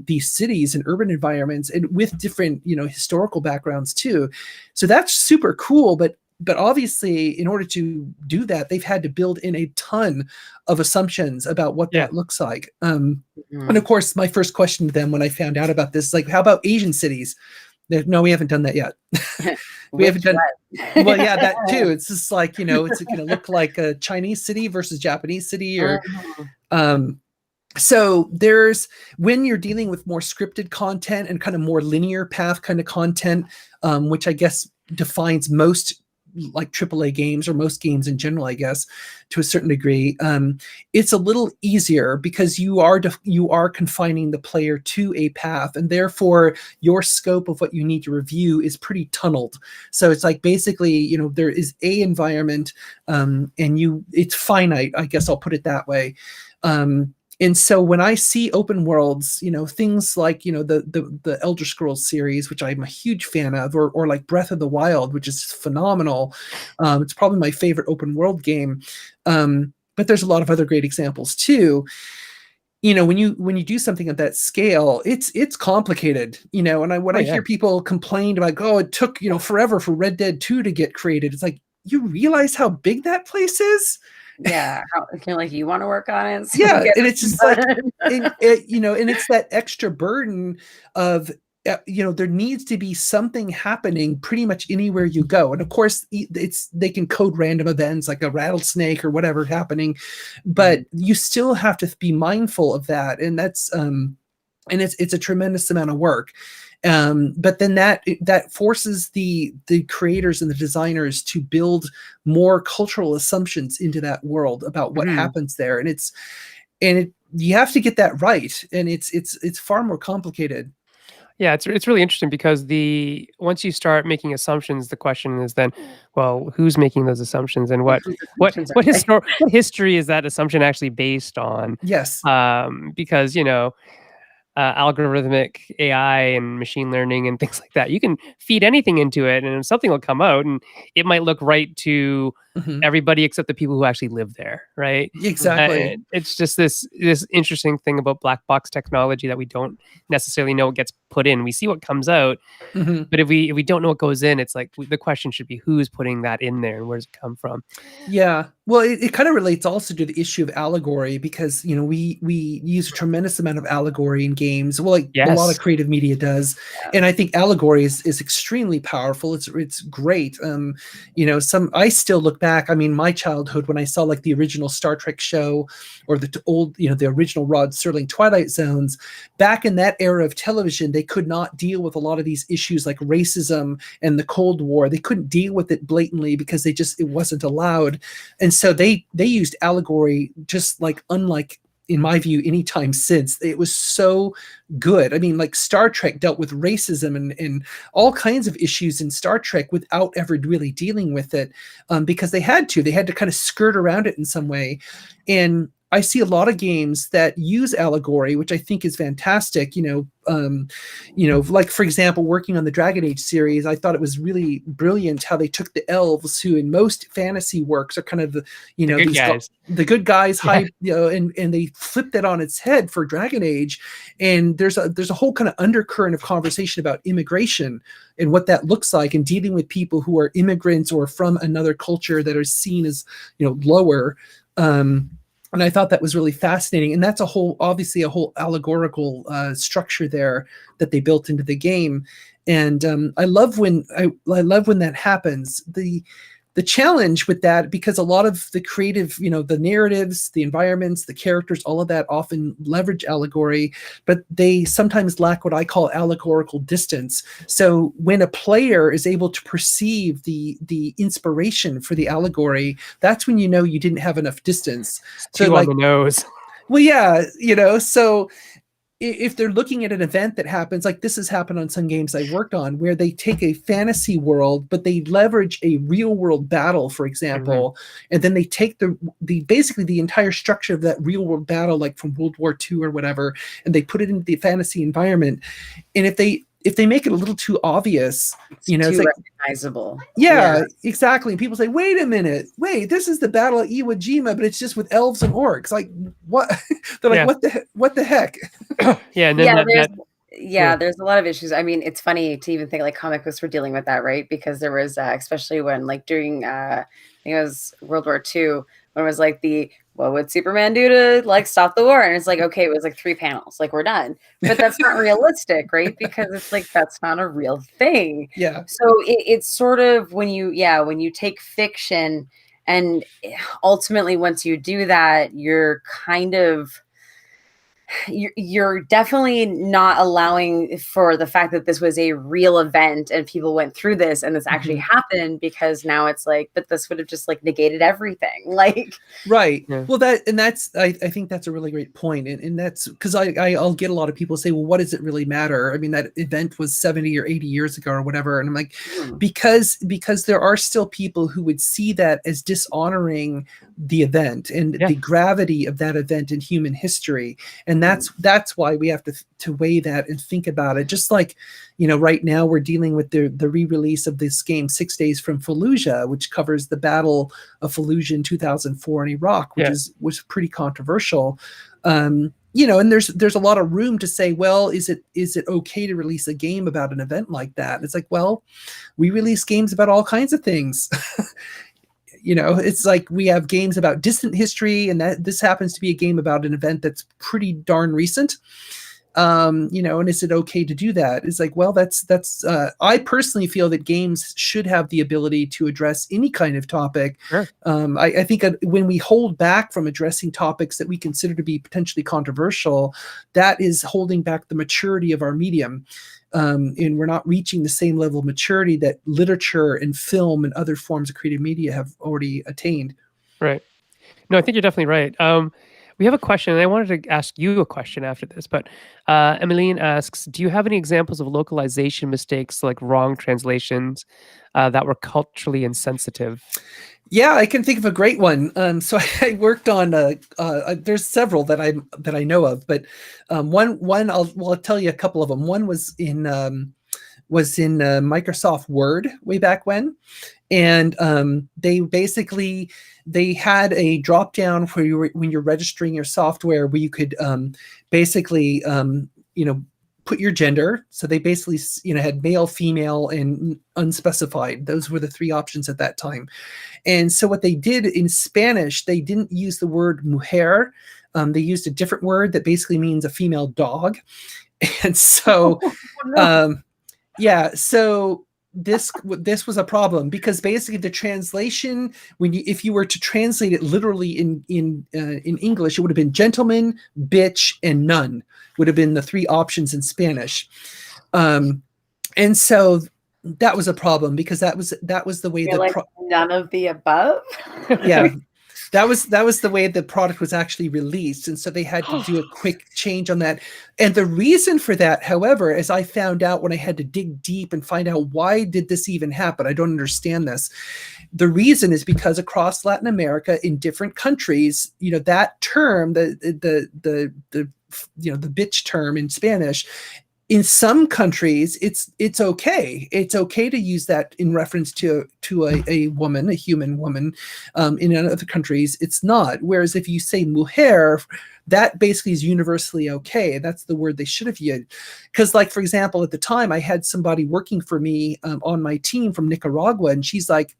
Speaker 3: these cities and urban environments, and with different, historical backgrounds too. So that's super cool. But obviously, in order to do that, they've had to build in a ton of assumptions about what that looks like. And of course, my first question to them when I found out about this, like, how about Asian cities? No, we haven't done that yet. We haven't done. Well, yeah, that too. It's just like, it's going to look like a Chinese city versus Japanese city, or. So when you're dealing with more scripted content and kind of more linear path kind of content, which I guess defines most like AAA games, or most games in general, I guess, to a certain degree, it's a little easier because you are confining the player to a path, and therefore your scope of what you need to review is pretty tunneled. So it's like basically, there is a environment, and it's finite. I guess I'll put it that way. And so when I see open worlds, things like, the Elder Scrolls series, which I'm a huge fan of, or like Breath of the Wild, which is phenomenal. It's probably my favorite open world game. But there's a lot of other great examples too. When you do something at that scale, it's complicated, and when
Speaker 1: Oh
Speaker 3: I
Speaker 1: yeah.
Speaker 3: hear people complain about, oh, it took, forever for Red Dead 2 to get created, it's like, you realize how big that place is?
Speaker 2: Yeah, you're like, you want to work on it, so
Speaker 3: Yeah,
Speaker 2: get
Speaker 3: and
Speaker 2: it
Speaker 3: it's just like,
Speaker 2: done.
Speaker 3: and it's that extra burden of, there needs to be something happening pretty much anywhere you go, and of course, they can code random events like a rattlesnake or whatever happening, but you still have to be mindful of that, and that's and it's a tremendous amount of work. But then that forces the creators and the designers to build more cultural assumptions into that world about what happens there, and you have to get that right, and it's far more complicated.
Speaker 1: Yeah, it's really interesting because once you start making assumptions, the question is then, well, who's making those assumptions, and what
Speaker 2: Whose
Speaker 1: what
Speaker 2: assumptions
Speaker 1: what
Speaker 2: are they?
Speaker 1: what history is that assumption actually based on?
Speaker 3: Yes.
Speaker 1: Because algorithmic AI and machine learning and things like that. You can feed anything into it, and something will come out, and it might look right to
Speaker 3: Mhm.
Speaker 1: everybody except the people who actually live there, right?
Speaker 3: Exactly.
Speaker 1: It's just this interesting thing about black box technology that we don't necessarily know what gets put in. We see what comes out,
Speaker 3: Mhm.
Speaker 1: but if we don't know what goes in, it's like the question should be who's putting that in there and where does it come from?
Speaker 3: Yeah. Well, it kind of relates also to the issue of allegory, because we use a tremendous amount of allegory in games. Well, like a lot of
Speaker 1: Yes.
Speaker 3: creative media does, and I think allegory is extremely powerful. It's great. Some I still look back. I mean, my childhood when I saw like the original Star Trek show, or the old, the original Rod Serling Twilight Zones. Back in that era of television, they could not deal with a lot of these issues like racism and the Cold War. They couldn't deal with it blatantly because it wasn't allowed, and so they used allegory just like unlike, in my view, any time since. It was so good. I mean, like Star Trek dealt with racism and all kinds of issues in Star Trek without ever really dealing with it, because they had to kind of skirt around it in some way. And I see a lot of games that use allegory, which I think is fantastic. Like for example, working on the Dragon Age series, I thought it was really brilliant how they took the elves, who in most fantasy works are kind of
Speaker 1: The good guys.
Speaker 3: the good guys,
Speaker 1: Yeah.
Speaker 3: high, and they flipped it on its head for Dragon Age, and there's a whole kind of undercurrent of conversation about immigration and what that looks like, and dealing with people who are immigrants or from another culture that are seen as lower. And I thought that was really fascinating, and that's obviously a whole allegorical structure there that they built into the game. And I love when that happens. The challenge with that, because a lot of the creative, the narratives, the environments, the characters, all of that often leverage allegory, but they sometimes lack what I call allegorical distance. So when a player is able to perceive the inspiration for the allegory, that's when you didn't have enough distance.
Speaker 1: It's
Speaker 3: So
Speaker 1: too on
Speaker 3: like,
Speaker 1: the nose.
Speaker 3: well, yeah, so if they're looking at an event that happens, like this has happened on some games I worked on, where they take a fantasy world, but they leverage a real world battle, for example, and then they take basically the entire structure of that real world battle, like from World War II or whatever, and they put it into the fantasy environment. And if they make it a little too obvious,
Speaker 2: It's too
Speaker 3: it's like,
Speaker 2: recognizable.
Speaker 3: yeah, exactly. And people say, wait a minute, this is the Battle of Iwo Jima, but it's just with elves and orcs. Like, what? They're like,
Speaker 1: Yeah.
Speaker 3: what the heck?
Speaker 1: Yeah, and then
Speaker 2: There's a lot of issues. I mean, it's funny to even think like comic books were dealing with that, right? Because there was especially when like during I think it was World War II, when it was like what would Superman do to like stop the war? And it's like, okay, it was like 3 panels, like we're done. But that's not realistic, right? Because it's like that's not a real thing.
Speaker 3: Yeah.
Speaker 2: So it's sort of when you take fiction, and ultimately once you do that, you're kind of you're definitely not allowing for the fact that this was a real event and people went through this and this actually happened, because now it's like, but this would have just like negated everything. Like,
Speaker 3: right.
Speaker 1: Yeah.
Speaker 3: Well, that's I think that's a really great point. And that's because I'll get a lot of people say, well, what does it really matter? I mean, that event was 70 or 80 years ago or whatever. And I'm like, because there are still people who would see that as dishonoring the event and the gravity of that event in human history. And that's why we have to weigh that and think about it. Just like, right now we're dealing with the re-release of this game 6 Days from Fallujah, which covers the Battle of Fallujah in 2004 in Iraq, which was pretty controversial. And there's a lot of room to say, well, is it okay to release a game about an event like that? It's like, well, we release games about all kinds of things. It's like we have games about distant history, and that this happens to be a game about an event that's pretty darn recent. And is it okay to do that? It's like, well, that's I personally feel that games should have the ability to address any kind of topic.
Speaker 1: Sure.
Speaker 3: I think when we hold back from addressing topics that we consider to be potentially controversial, that is holding back the maturity of our medium. And we're not reaching the same level of maturity that literature and film and other forms of creative media have already attained.
Speaker 1: Right. No, I think you're definitely right. We have a question, and I wanted to ask you a question after this, but Emmeline asks, do you have any examples of localization mistakes, like wrong translations, that were culturally insensitive?
Speaker 3: Yeah, I can think of a great one. So I worked on there's several that I know of, but one I'll tell you a couple of them. One was in Microsoft Word way back when, and they had a drop down where when you're registering your software, where you could basically put your gender. So they basically had male, female, and unspecified. Those were the three options at that time. And so what they did in Spanish, they didn't use the word mujer. They used a different word that basically means a female dog. And so, so this was a problem, because basically the translation, if you were to translate it literally in English, it would have been gentleman, bitch, and none would have been the three options in Spanish. And so that was a problem, because that was the way
Speaker 2: none of the above.
Speaker 3: Yeah. That was the way the product was actually released. And so they had to do a quick change on that. And the reason for that, however, as I found out when I had to dig deep and find out, why did this even happen? I don't understand this. The reason is because across Latin America, in different countries, that term, the bitch term in Spanish, in some countries, it's okay. It's okay to use that in reference to a woman, a human woman. In other countries, it's not. Whereas if you say mujer, that basically is universally okay. That's the word they should have used. Because, like, for example, at the time, I had somebody working for me on my team from Nicaragua, and she's like,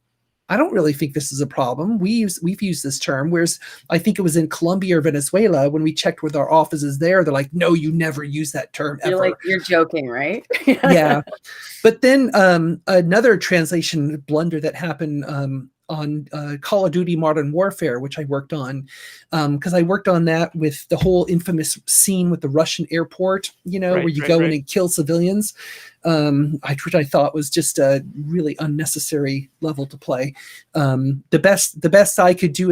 Speaker 3: I don't really think this is a problem. We've used this term. Whereas I think it was in Colombia or Venezuela, when we checked with our offices there, they're like, no, you never use that term ever.
Speaker 2: You're joking, right?
Speaker 3: Yeah. But then another translation blunder that happened on Call of Duty Modern Warfare, which I worked on, because I worked on that with the whole infamous scene with the Russian airport, where you go in and kill civilians, which I thought was just a really unnecessary level to play. The best I could do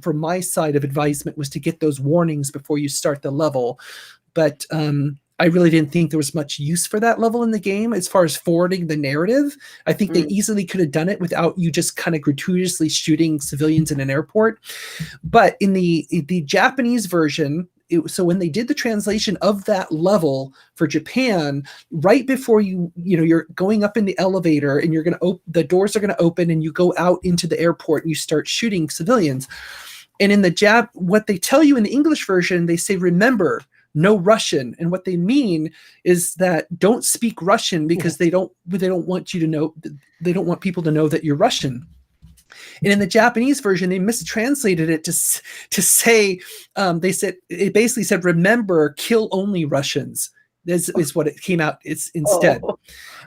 Speaker 3: from my side of advisement was to get those warnings before you start the level. But I really didn't think there was much use for that level in the game as far as forwarding the narrative. I think they easily could have done it without you just kind of gratuitously shooting civilians in an airport. But in the Japanese version, so when they did the translation of that level for Japan, right before you're going up in the elevator and the doors are going to open and you go out into the airport and you start shooting civilians. And in what they tell you in the English version, they say, remember, no Russian. And what they mean is that don't speak Russian, because they don't want you to know, they don't want people to know that you're Russian. And in the Japanese version, they mistranslated it to say, it basically said, remember, kill only Russians. is what it came out. It's instead.
Speaker 2: Oh,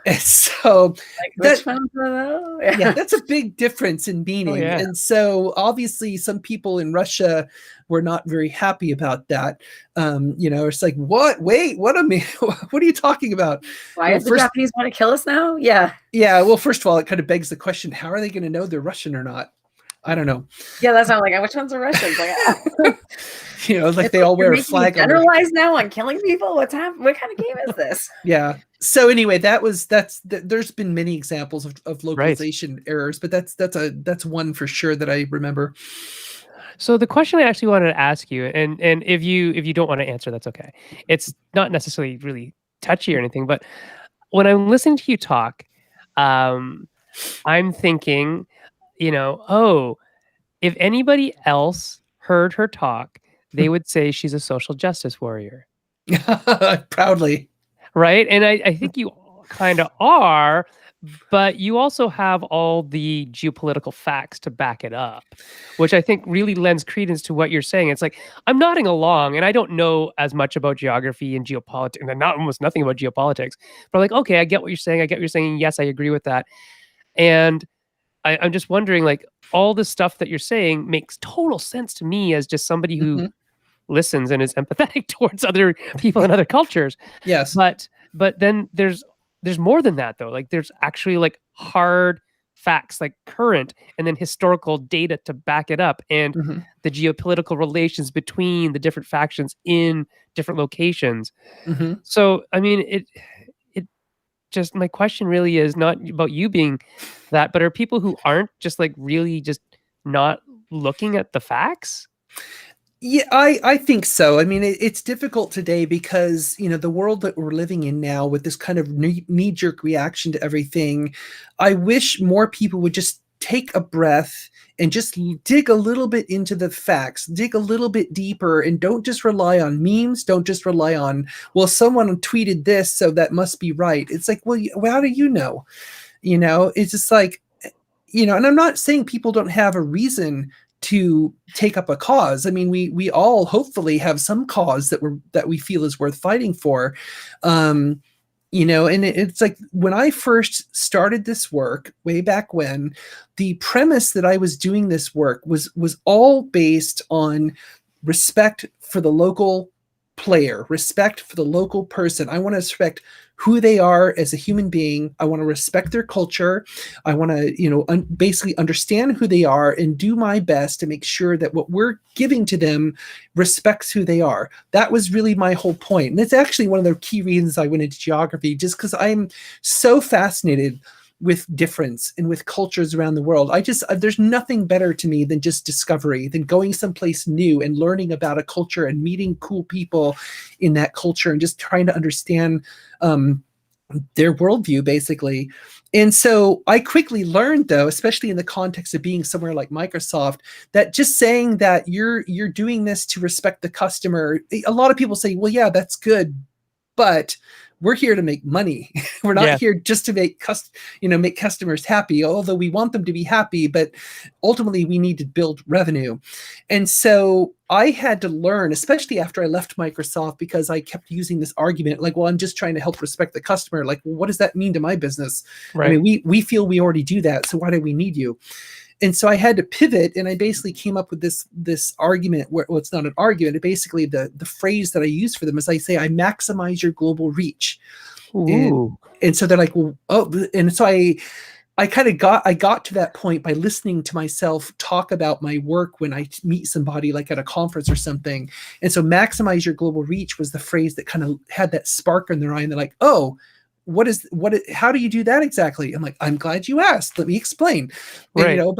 Speaker 3: And so
Speaker 2: like
Speaker 3: that,
Speaker 2: which ones are those?
Speaker 3: yeah, that's a big difference in meaning.
Speaker 1: yeah.
Speaker 3: And so obviously some people in Russia were not very happy about that. It's like, what? Wait, what what are you talking about?
Speaker 2: Why
Speaker 3: Well,
Speaker 2: do the Japanese want to kill us now? Yeah.
Speaker 3: yeah, well, first of all, it kind of begs the question, how are they going to know they're Russian or not? I don't know.
Speaker 2: Yeah, that's not like which ones are Russians? Like,
Speaker 3: like they all wear a flag on their...
Speaker 2: generalize now on killing people. What's happening? What kind of game is this?
Speaker 3: Yeah. So anyway, there's been many examples of localization errors, but that's one for sure that I remember.
Speaker 1: So the question I actually wanted to ask you, and if you don't want to answer, that's okay. It's not necessarily really touchy or anything, but when I'm listening to you talk, I'm thinking, oh, if anybody else heard her talk, they would say she's a social justice warrior.
Speaker 3: Proudly.
Speaker 1: Right? And I think you kind of are, but you also have all the geopolitical facts to back it up, which I think really lends credence to what you're saying. It's like, I'm nodding along and I don't know as much about geography and geopolitics, and almost nothing about geopolitics, but I'm like, okay, I get what you're saying. I get what you're saying. Yes, I agree with that. And I'm just wondering, like, all the stuff that you're saying makes total sense to me as just somebody who listens and is empathetic towards other people and other cultures.
Speaker 3: Yes.
Speaker 1: But then there's more than that, though. Like, there's actually like hard facts, like current and then historical data to back it up, and the geopolitical relations between the different factions in different locations. So, I mean, it just, my question really is not about you being that, but are people who aren't just like really just not looking at the facts?
Speaker 3: Yeah, I think so. I mean, it's difficult today because, the world that we're living in now with this kind of knee-jerk reaction to everything, I wish more people would just take a breath and just dig a little bit into the facts, dig a little bit deeper, and don't just rely on memes. Don't just rely on, well, someone tweeted this, so that must be right. It's like, well, how do you know? It's just like, and I'm not saying people don't have a reason to take up a cause. I mean, we all hopefully have some cause that we feel is worth fighting for. And it's like, when I first started this work way back when, the premise that I was doing this work was all based on respect for the local player, respect for the local person. I want to respect who they are as a human being. I want to respect their culture. I want to, basically understand who they are and do my best to make sure that what we're giving to them respects who they are. That was really my whole point. And it's actually one of the key reasons I went into geography, just because I'm so fascinated with difference and with cultures around the world. There's nothing better to me than just discovery, than going someplace new and learning about a culture and meeting cool people in that culture and just trying to understand their worldview, basically. And so I quickly learned, though, especially in the context of being somewhere like Microsoft, that just saying that you're doing this to respect the customer, a lot of people say, well, yeah, that's good, but we're here to make money. We're not here just to make customers happy, although we want them to be happy, but ultimately we need to build revenue. And so I had to learn, especially after I left Microsoft, because I kept using this argument, like, well, I'm just trying to help respect the customer. Like, well, what does that mean to my business? Right. I mean, we feel we already do that, so why do we need you? And so I had to pivot, and I basically came up with this argument where, well, it's not an argument. It basically, the phrase that I use for them is, I say, I maximize your global reach. And so they're like, well, oh, and so I kind of got to that point by listening to myself talk about my work when I meet somebody, like at a conference or something. And so maximize your global reach was the phrase that kind of had that spark in their eye, and they're like, oh, how do you do that exactly? I'm like, I'm glad you asked. Let me explain. Right. And,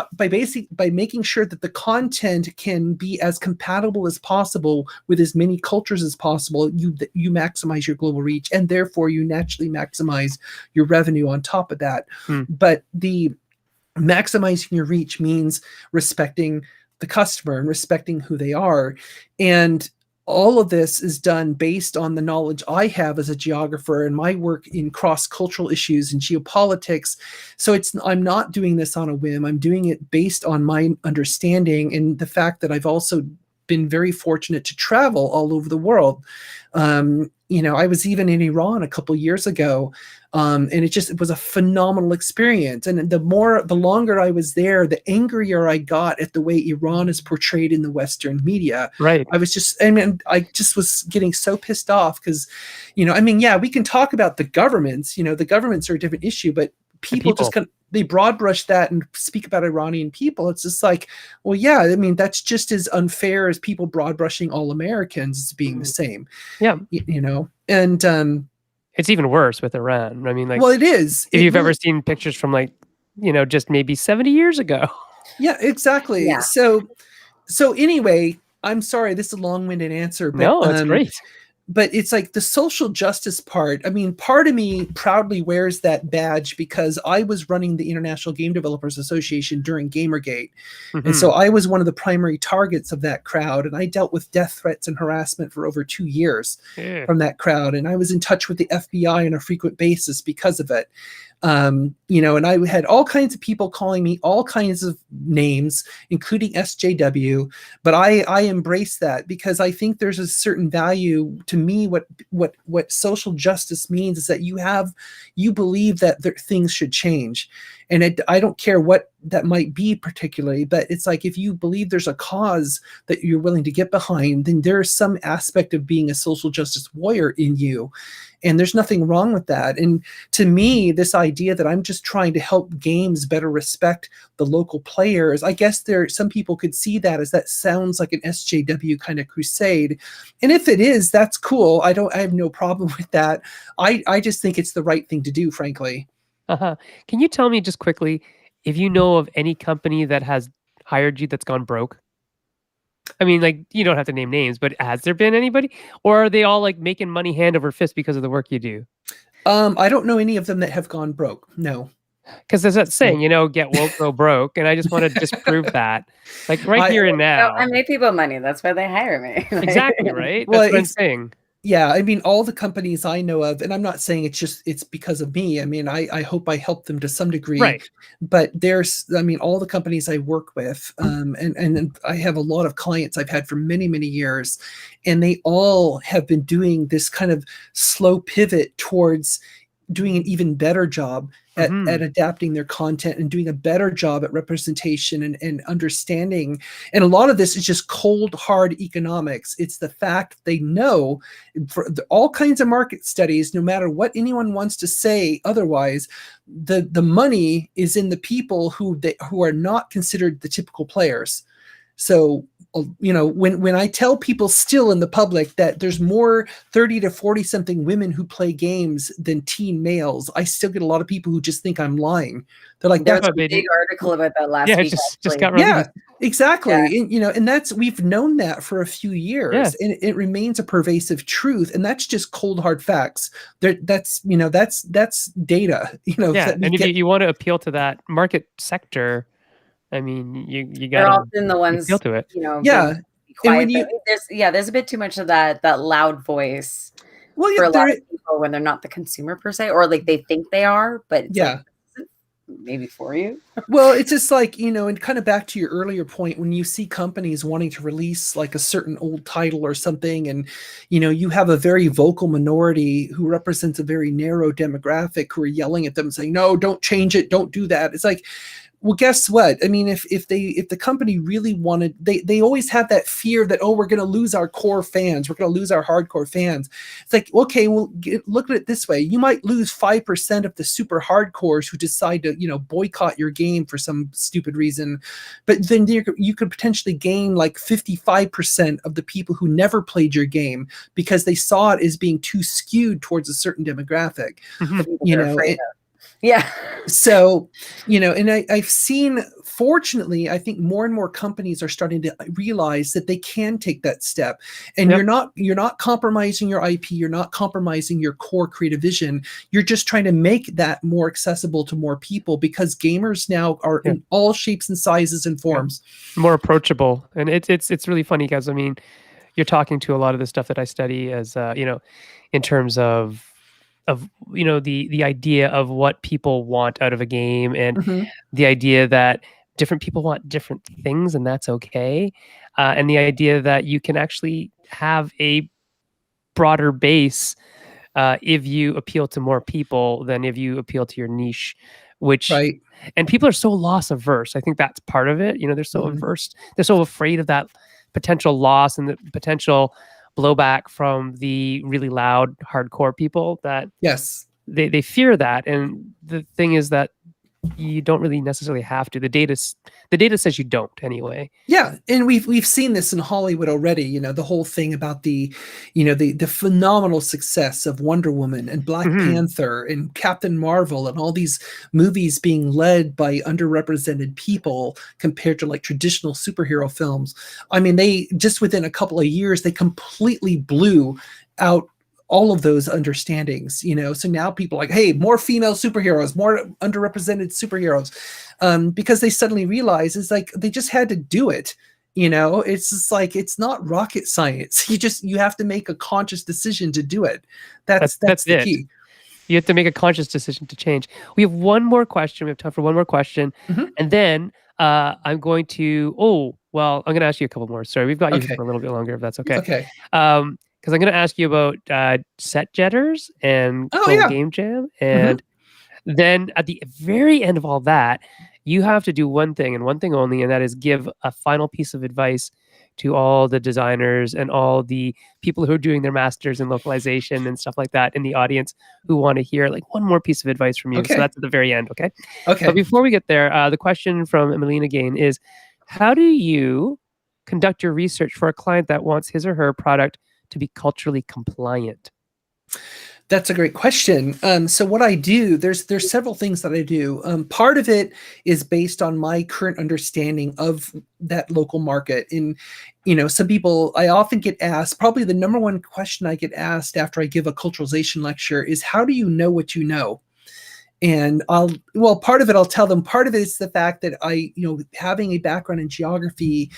Speaker 3: by making sure that the content can be as compatible as possible with as many cultures as possible, you maximize your global reach, and therefore you naturally maximize your revenue on top of that. But the maximizing your reach means respecting the customer and respecting who they are. And all of this is done based on the knowledge I have as a geographer and my work in cross-cultural issues and geopolitics. So I'm not doing this on a whim. I'm doing it based on my understanding and the fact that I've also been very fortunate to travel all over the world. I was even in Iran a couple years ago, and it was a phenomenal experience. And the longer I was there, the angrier I got at the way Iran is portrayed in the Western media.
Speaker 1: Right.
Speaker 3: I just was getting so pissed off because, yeah, we can talk about the governments. The governments are a different issue, but people just they broad brush that and speak about Iranian people. It's just like, well, yeah, I mean, that's just as unfair as people broad brushing all Americans as being the same.
Speaker 1: Yeah.
Speaker 3: And
Speaker 1: it's even worse with Iran. I mean, like,
Speaker 3: well, it is.
Speaker 1: If you've ever seen pictures from like, just maybe 70 years ago.
Speaker 3: Yeah, exactly.
Speaker 2: Yeah.
Speaker 3: So anyway, I'm sorry, this is a long-winded answer, but
Speaker 1: no, it's great.
Speaker 3: But it's like the social justice part. I mean, part of me proudly wears that badge because I was running the International Game Developers Association during Gamergate. And so I was one of the primary targets of that crowd. And I dealt with death threats and harassment for over 2 years from that crowd. And I was in touch with the FBI on a frequent basis because of it. And I had all kinds of people calling me all kinds of names, including SJW, but I embrace that because I think there's a certain value to me. What social justice means is that you believe that things should change. And I don't care what that might be particularly, but it's like if you believe there's a cause that you're willing to get behind, then there's some aspect of being a social justice warrior in you. And there's nothing wrong with that. And to me, this idea that I'm just trying to help games better respect the local players, I guess some people could see that as that sounds like an SJW kind of crusade. And if it is, that's cool. I have no problem with that. I just think it's the right thing to do, frankly.
Speaker 1: Can you tell me just quickly if you know of any company that has hired you that's gone broke? I mean, like, you don't have to name names, but has there been anybody? Or are they all like making money hand over fist because of the work you do?
Speaker 3: I don't know any of them that have gone broke. No.
Speaker 1: Because there's that saying, get woke, go broke. And I just want to disprove that. Like here and now.
Speaker 2: I make people money. That's why they hire me.
Speaker 1: Exactly, right? That's what I'm saying.
Speaker 3: Yeah, I mean, all the companies I know of, and I'm not saying it's because of me. I mean, I hope I help them to some degree.
Speaker 1: Right.
Speaker 3: But all the companies I work with, and I have a lot of clients I've had for many, many years, and they all have been doing this kind of slow pivot towards doing an even better job at adapting their content and doing a better job at representation and understanding. And a lot of this is just cold, hard economics. It's the fact they know for all kinds of market studies, no matter what anyone wants to say otherwise, the money is in the people who are not considered the typical players. So, when I tell people still in the public that there's more 30 to 40 something women who play games than teen males, I still get a lot of people who just think I'm lying. They're like,
Speaker 2: "That's a big article about that last week."
Speaker 1: Just got released.
Speaker 3: Yeah, exactly. Yeah. And we've known that for a few years, and it remains a pervasive truth. And that's just cold hard facts. That's data.
Speaker 1: Yeah, and if you want to appeal to that market sector, I mean, you got.
Speaker 2: They're often the ones
Speaker 1: appeal to it.
Speaker 3: Yeah.
Speaker 2: Quiet. There's a bit too much of that loud voice.
Speaker 3: Well,
Speaker 2: for a lot of people when they're not the consumer per se, or like they think they are, but it's like, maybe for you.
Speaker 3: Well, it's just like, and kind of back to your earlier point, when you see companies wanting to release like a certain old title or something, and you have a very vocal minority who represents a very narrow demographic who are yelling at them saying, no, don't change it, don't do that. It's like, well, guess what? I mean, if the company really wanted, they always have that fear that, oh, we're going to lose our core fans. We're going to lose our hardcore fans. It's like, okay, well, look at it this way. You might lose 5% of the super hardcores who decide to, boycott your game for some stupid reason. But then you could potentially gain like 55% of the people who never played your game because they saw it as being too skewed towards a certain demographic.
Speaker 2: Yeah.
Speaker 3: So, and I've seen, fortunately, I think more and more companies are starting to realize that they can take that step. And you're not compromising your IP, you're not compromising your core creative vision. You're just trying to make that more accessible to more people because gamers now are in all shapes and sizes and forms.
Speaker 1: More approachable. And it's really funny because, I mean, you're talking to a lot of the stuff that I study as, in terms of the idea of what people want out of a game and the idea that different people want different things and that's okay. And the idea that you can actually have a broader base if you appeal to more people than if you appeal to your niche, which
Speaker 3: Right.
Speaker 1: and people are so loss averse. I think that's part of it. You know, they're so averse, they're so afraid of that potential loss and the potential blowback from the really loud hardcore people that
Speaker 3: Yes.
Speaker 1: they fear that. And the thing is that you don't really necessarily have to. The data says you don't anyway.
Speaker 3: Yeah, and we've seen this in Hollywood already. You know, the whole thing about the phenomenal success of Wonder Woman and Black Panther and Captain Marvel and all these movies being led by underrepresented people compared to like traditional superhero films. I mean, they just within a couple of years they completely blew out all of those understandings, you know. So now people are like, hey, more female superheroes, more underrepresented superheroes, because they suddenly realize it's like they just had to do it. You know, it's just like it's not rocket science. You have to make a conscious decision to do it. That's the
Speaker 1: it.
Speaker 3: key.
Speaker 1: You have to make a conscious decision to change. We have one more question. We have time for one more question, and then I'm going to. Oh, well, I'm going to ask you a couple more. Sorry, we've got you for a little bit longer, if that's okay.
Speaker 3: Okay.
Speaker 1: Because I'm going to ask you about set jetters and Game Jam, and then at the very end of all that, you have to do one thing and one thing only, and that is give a final piece of advice to all the designers and all the people who are doing their masters in localization and stuff like that in the audience who want to hear like one more piece of advice from you. So that's at the very end, okay?
Speaker 3: Okay.
Speaker 1: But before we get there, the question from Emeline again is, how do you conduct your research for a client that wants his or her product to be culturally compliant?
Speaker 3: That's a great question. So what I do, there's several things that I do. Part of it is based on my current understanding of that local market. And, you know, some people, I often get asked, probably the number one question I get asked after I give a culturalization lecture is, how do you know what you know? And part of it, I'll tell them, part of it is the fact that having a background in geography,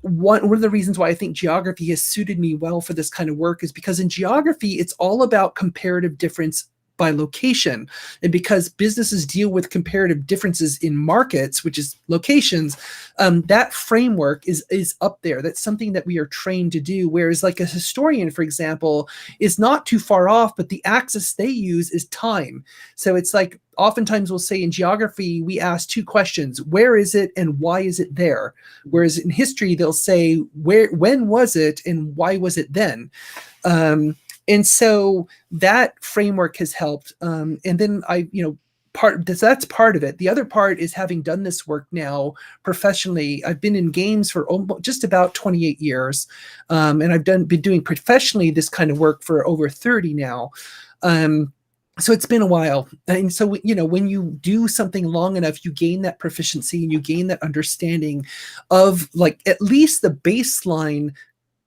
Speaker 3: one of the reasons why I think geography has suited me well for this kind of work is because in geography, it's all about comparative difference by location. And because businesses deal with comparative differences in markets, which is locations, that framework is up there. That's something that we are trained to do. Whereas like a historian, for example, is not too far off, but the axis they use is time. So it's like, oftentimes we'll say in geography, we ask two questions: where is it and why is it there? Whereas in history, they'll say, when was it and why was it then? And so that framework has helped. And then that's part of it. The other part is, having done this work now professionally, I've been in games for just about 28 years. And I've been doing professionally this kind of work for over 30 now. So it's been a while. And so, you know, when you do something long enough, you gain that proficiency and you gain that understanding of like at least the baseline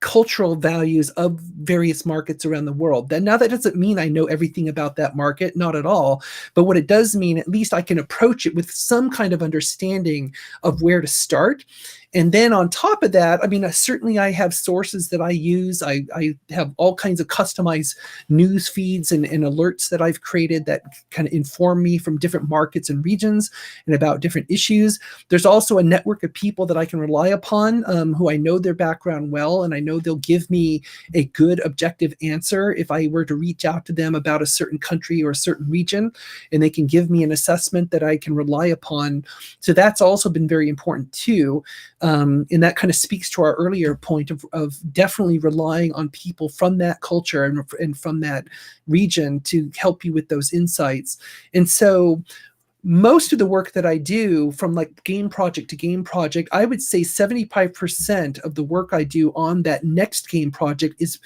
Speaker 3: cultural values of various markets around the world. Then now that doesn't mean I know everything about that market, not at all. But what it does mean, at least I can approach it with some kind of understanding of where to start. And then on top of that, I mean, certainly I have sources that I use. I have all kinds of customized news feeds and alerts that I've created that kind of inform me from different markets and regions and about different issues. There's also a network of people that I can rely upon, who I know their background well, and I know they'll give me a good objective answer if I were to reach out to them about a certain country or a certain region, and they can give me an assessment that I can rely upon. So that's also been very important too. And that kind of speaks to our earlier point of definitely relying on people from that culture and from that region to help you with those insights. And so most of the work that I do, from like game project to game project, I would say 75% of the work I do on that next game project is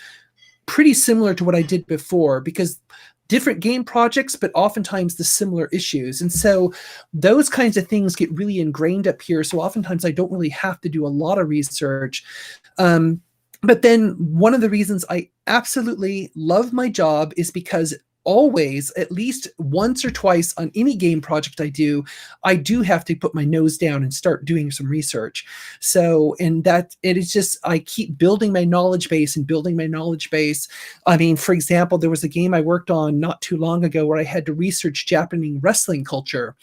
Speaker 3: pretty similar to what I did before, because different game projects, but oftentimes the similar issues. And so those kinds of things get really ingrained up here. So oftentimes I don't really have to do a lot of research. But then one of the reasons I absolutely love my job is because always, at least once or twice on any game project I do have to put my nose down and start doing some research. So, and that it is just, I keep building my knowledge base and building my knowledge base. I mean, for example, there was a game I worked on not too long ago where I had to research Japanese wrestling culture.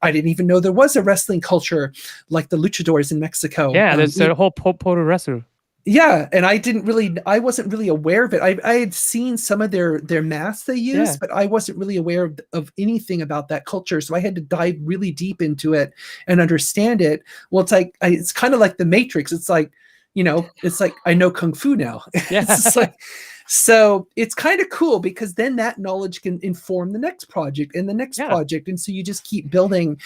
Speaker 3: I didn't even know there was a wrestling culture like the luchadors in Mexico.
Speaker 1: Yeah, there's a whole Poro wrestler.
Speaker 3: Yeah, and I wasn't really aware of it. I had seen some of their math they use,
Speaker 1: Yeah.
Speaker 3: but I wasn't really aware of anything about that culture. So I had to dive really deep into it and understand it. Well, it's like it's kind of like the Matrix. It's like, it's like I know kung fu now. It's
Speaker 1: Yeah.
Speaker 3: just like, so it's kind of cool because then that knowledge can inform the next project and the next
Speaker 1: Yeah.
Speaker 3: project, and so you just keep building.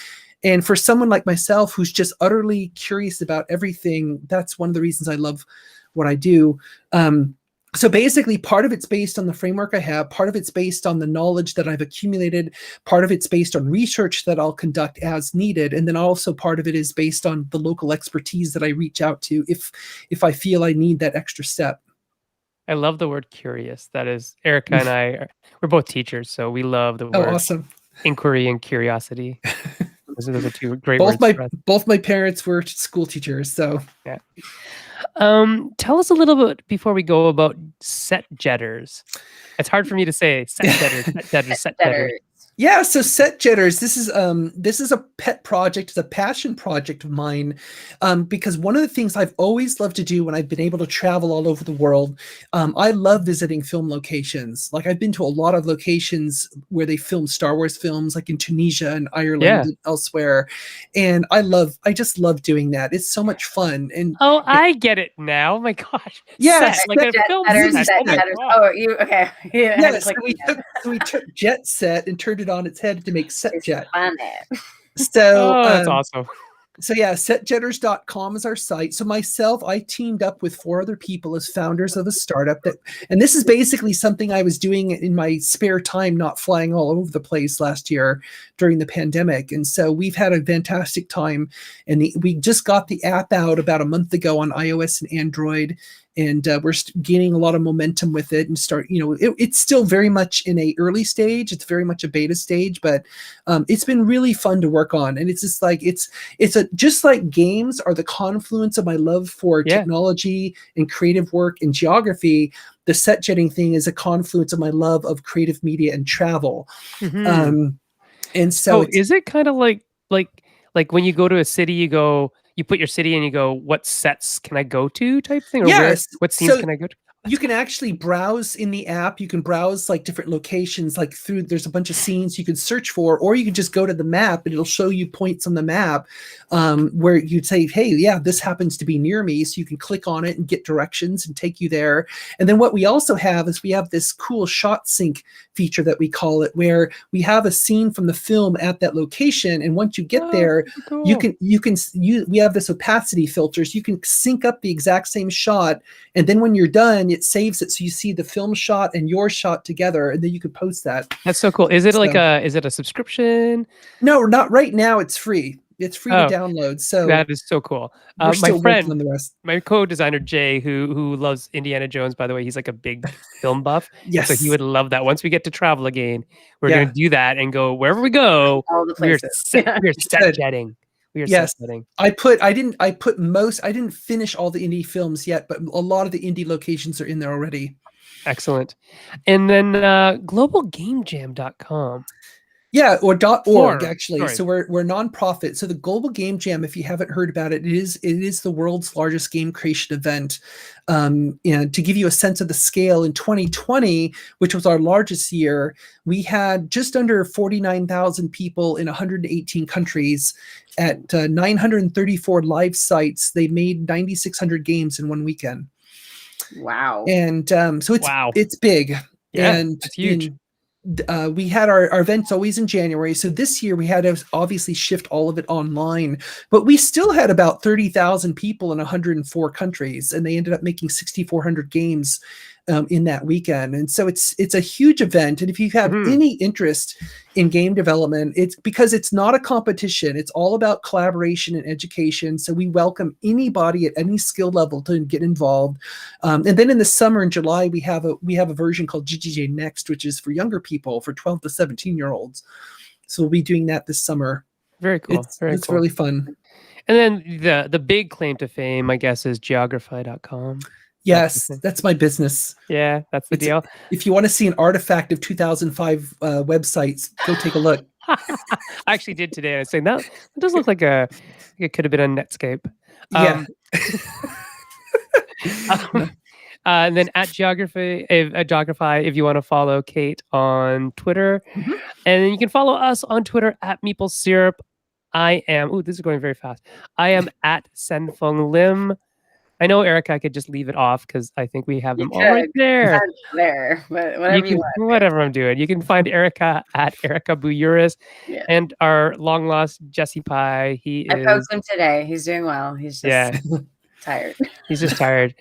Speaker 3: And for someone like myself who's just utterly curious about everything, that's one of the reasons I love what I do. So basically, part of it's based on the framework I have, part of it's based on the knowledge that I've accumulated, part of it's based on research that I'll conduct as needed, and then also part of it is based on the local expertise that I reach out to if I feel I need that extra step.
Speaker 1: I love the word curious. That is, Erica and we're both teachers, so we love the
Speaker 3: Oh,
Speaker 1: word
Speaker 3: awesome.
Speaker 1: inquiry and curiosity. Those are two great
Speaker 3: Both
Speaker 1: words for us.
Speaker 3: both my parents were school teachers, so
Speaker 1: Yeah. Tell us a little bit before we go about set jetters. It's hard for me to say set jetters, set jetters, set jetters.
Speaker 3: yeah, so Set Jitters, this is a pet project, it's a passion project of mine, because one of the things I've always loved to do when I've been able to travel all over the world, I love visiting film locations. Like I've been to a lot of locations where they film Star Wars films, like in Tunisia and Ireland
Speaker 1: Yeah.
Speaker 3: and elsewhere, and I just love doing that. It's so much fun. And
Speaker 1: Oh, I get it now. Oh my gosh.
Speaker 3: Yes,
Speaker 1: Set, like a film set. Oh my
Speaker 2: Jetters.
Speaker 1: god.
Speaker 2: Oh, you okay? Yeah,
Speaker 3: yes, we took Jet Set and turned it on its head to make Set Jet. So,
Speaker 1: Oh, that's awesome.
Speaker 3: So yeah, setjetters.com is our site. So myself, I teamed up with 4 other people as founders of a startup and this is basically something I was doing in my spare time, not flying all over the place last year during the pandemic. And so we've had a fantastic time, and we just got the app out about a month ago on iOS and Android. And we're gaining a lot of momentum with it, and it's still very much in a early stage. It's very much a beta stage, but it's been really fun to work on. And it's just like just like games are the confluence of my love for technology and creative work and geography. The set jetting thing is a confluence of my love of creative media and travel.
Speaker 1: Mm-hmm.
Speaker 3: And so
Speaker 1: is it kind of like when you go to a city, you put your city and you go, what sets can I go to type thing? Or
Speaker 3: yes,
Speaker 1: what scenes can I go to?
Speaker 3: You can actually browse in the app. You can browse like different locations, like there's a bunch of scenes you can search for, or you can just go to the map and it'll show you points on the map where you'd say, hey, yeah, this happens to be near me. So you can click on it and get directions and take you there. And then what we also have is we have this cool shot sync feature that we call it, where we have a scene from the film at that location. And once you get there,
Speaker 1: cool.
Speaker 3: we have this opacity filters. You can sync up the exact same shot. And then when you're done, it saves it so you see the film shot and your shot together, and then you can post that.
Speaker 1: That's so cool. Is it is it a subscription?
Speaker 3: No, not right now. It's free. It's free to download. So
Speaker 1: that is so cool.
Speaker 3: We're still working on the rest.
Speaker 1: My co-designer Jay, who loves Indiana Jones, by the way, he's like a big film buff.
Speaker 3: Yes.
Speaker 1: So he would love that. Once we get to travel again, we're going to do that and go wherever we go.
Speaker 2: All the places.
Speaker 1: We're set jetting. We are set jetting.
Speaker 3: I didn't finish all the indie films yet, but a lot of the indie locations are in there already.
Speaker 1: Excellent. And then globalgamejam.com.
Speaker 3: Yeah, or .org actually.
Speaker 1: Sorry.
Speaker 3: So we're nonprofit. So the Global Game Jam, if you haven't heard about it, it is the world's largest game creation event. And to give you a sense of the scale, in 2020, which was our largest year, we had just under 49,000 people in 118 countries at 934 live sites. They made 9,600 games in one weekend.
Speaker 2: Wow.
Speaker 3: And so it's big.
Speaker 1: Yeah,
Speaker 3: and
Speaker 1: it's huge.
Speaker 3: We had our events always in January. So this year we had to obviously shift all of it online, but we still had about 30,000 people in 104 countries, and they ended up making 6,400 games in that weekend. And so it's a huge event. And if you have any interest in game development, it's because it's not a competition. It's all about collaboration and education. So we welcome anybody at any skill level to get involved. And then in the summer in July, we have a version called GGJ Next, which is for younger people, for 12 to 17-year-olds. So we'll be doing that this summer.
Speaker 1: Very cool.
Speaker 3: It's really fun.
Speaker 1: And then the big claim to fame, I guess, is Geogrify.com.
Speaker 3: Yes, that's my business.
Speaker 1: Yeah, that's the deal.
Speaker 3: If you want to see an artifact of 2005 websites, go take a look.
Speaker 1: I actually did today. I was saying that does look like it could have been on Netscape.
Speaker 3: Yeah.
Speaker 1: Um, and then at Geogrify, if you want to follow Kate on Twitter.
Speaker 3: Mhm.
Speaker 1: And then you can follow us on Twitter at Meeple Syrup. I am, this is going very fast. I am at Senfeng Lim. I know, Erica, I could just leave it off because I think we have
Speaker 2: You
Speaker 1: them all right
Speaker 2: could
Speaker 1: there.
Speaker 2: there, but
Speaker 1: You
Speaker 2: whatever you
Speaker 1: can,
Speaker 2: want.
Speaker 1: whatever I'm doing. You can find Erica at Erica Buyuris
Speaker 2: Yeah.
Speaker 1: and our long lost Jesse Pie.
Speaker 2: I poked him today. He's doing well. He's just tired.
Speaker 1: He's just tired.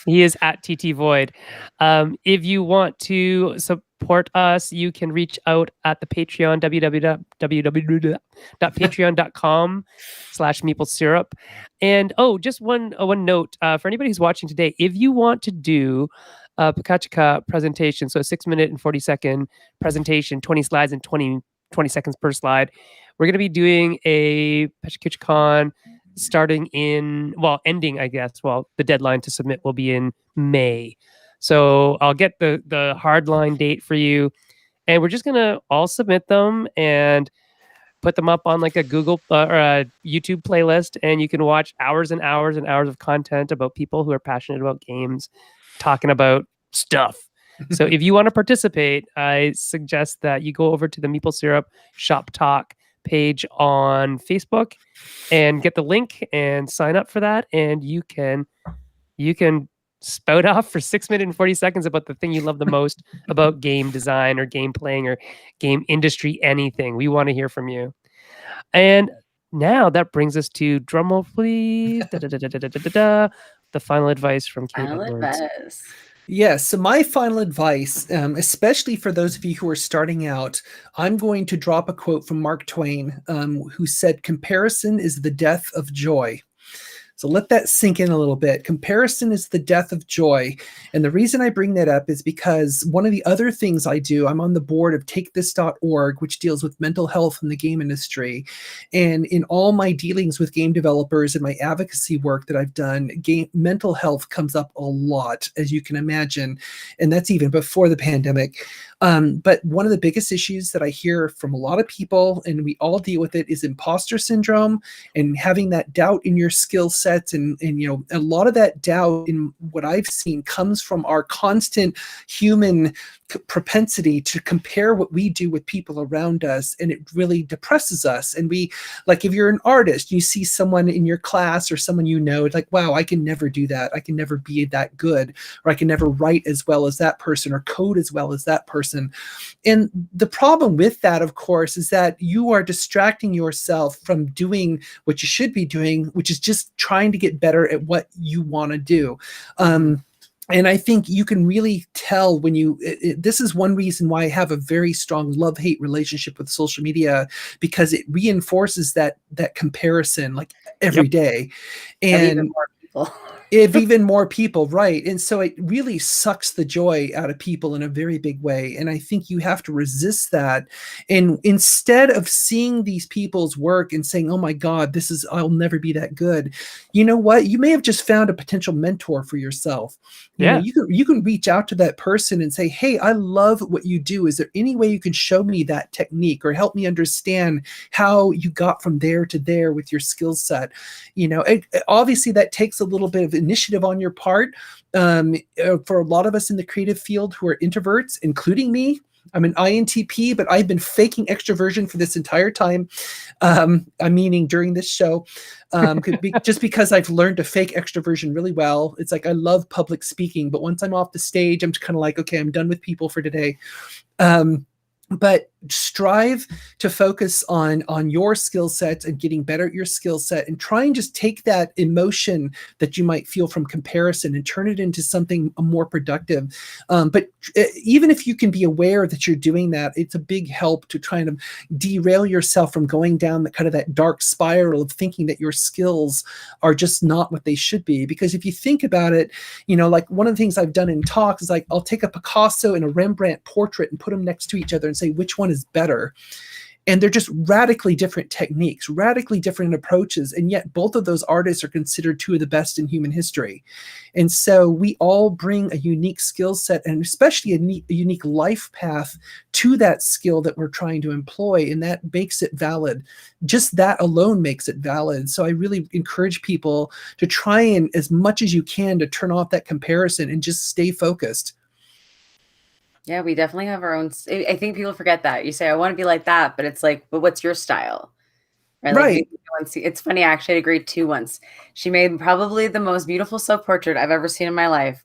Speaker 1: He is at TT Void. If you want to support us, you can reach out at the Patreon, www.patreon.com/meeplesyrup. And just one note for anybody who's watching today, if you want to do a Pakachika presentation, so a 6-minute and 40-second presentation, 20 slides and 20 seconds per slide, we're going to be doing a PachaKuchaCon ending, I guess. Well, the deadline to submit will be in May. So I'll get the hardline date for you. And we're just going to all submit them and put them up on like a Google or a YouTube playlist. And you can watch hours and hours and hours of content about people who are passionate about games, talking about stuff. So if you want to participate, I suggest that you go over to the Meeple Syrup Shop Talk page on Facebook and get the link and sign up for that, and you can spout off for 6 minutes and 40 seconds about the thing you love the most about game design or game playing or game industry, anything. We want to hear from you. And now that brings us to drumroll, please. The final advice from Kate Edwards.
Speaker 3: Yes. So my final advice, especially for those of you who are starting out, I'm going to drop a quote from Mark Twain, who said, "Comparison is the death of joy." So let that sink in a little bit. Comparison is the death of joy. And the reason I bring that up is because one of the other things I do, I'm on the board of TakeThis.org, which deals with mental health in the game industry. And in all my dealings with game developers and my advocacy work that I've done, mental health comes up a lot, as you can imagine. And that's even before the pandemic. But one of the biggest issues that I hear from a lot of people, and we all deal with it, is imposter syndrome and having that doubt in your skill sets. And a lot of that doubt in what I've seen comes from our constant human propensity to compare what we do with people around us, and it really depresses us. And we, like, if you're an artist, you see someone in your class or someone it's like, wow, I can never do that. I can never be that good, or I can never write as well as that person or code as well as that person. And the problem with that, of course, is that you are distracting yourself from doing what you should be doing, which is just trying to get better at what you want to do. And I think you can really tell when this is one reason why I have a very strong love-hate relationship with social media, because it reinforces that comparison like every day. And
Speaker 2: even more people.
Speaker 3: If even more people, right. And so it really sucks the joy out of people in a very big way. And I think you have to resist that. And instead of seeing these people's work and saying, oh my God, I'll never be that good. You know what? You may have just found a potential mentor for yourself. You can reach out to that person and say, hey, I love what you do. Is there any way you can show me that technique or help me understand how you got from there to there with your skill set? Obviously that takes a little bit of initiative on your part. For a lot of us in the creative field who are introverts, including me, I'm an INTP, but I've been faking extroversion for this entire time. I'm meaning during this show, just because I've learned to fake extroversion really well. It's like I love public speaking, but once I'm off the stage, I'm kind of like, okay, I'm done with people for today. But strive to focus on your skill sets and getting better at your skill set, and try and just take that emotion that you might feel from comparison and turn it into something more productive. But even if you can be aware that you're doing that, it's a big help to try and derail yourself from going down that dark spiral of thinking that your skills are just not what they should be. Because if you think about it, like one of the things I've done in talks is like, I'll take a Picasso and a Rembrandt portrait and put them next to each other and say, which one is better? and they're just radically different techniques, radically different approaches, and yet both of those artists are considered two of the best in human history. And so we all bring a unique skill set, and especially a unique life path to that skill that we're trying to employ, and that makes it valid. Just that alone makes it valid. So I really encourage people to try and, as much as you can, to turn off that comparison and just stay focused.
Speaker 2: Yeah, we definitely have our own. I think people forget that. You say, I want to be like that, but it's like, but what's your style? Right? Like,
Speaker 3: Right.
Speaker 2: it's funny. I actually had a grade 2 once. She made probably the most beautiful self portrait I've ever seen in my life.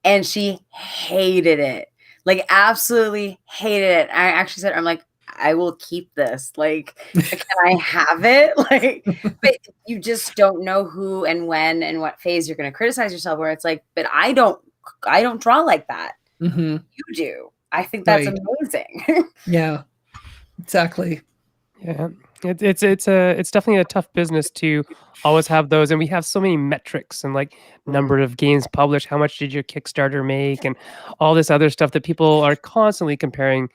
Speaker 2: And she hated it. Like, absolutely hated it. I actually said, I'm like, I will keep this. Like, can I have it? Like, but you just don't know who and when and what phase you're going to criticize yourself, where it's like, but I don't draw like that.
Speaker 3: Mm-hmm.
Speaker 2: You do. I think that's amazing.
Speaker 3: Yeah, exactly.
Speaker 1: Yeah, it's definitely a tough business to always have those, and we have so many metrics and like number of games published, how much did your Kickstarter make, and all this other stuff that people are constantly comparing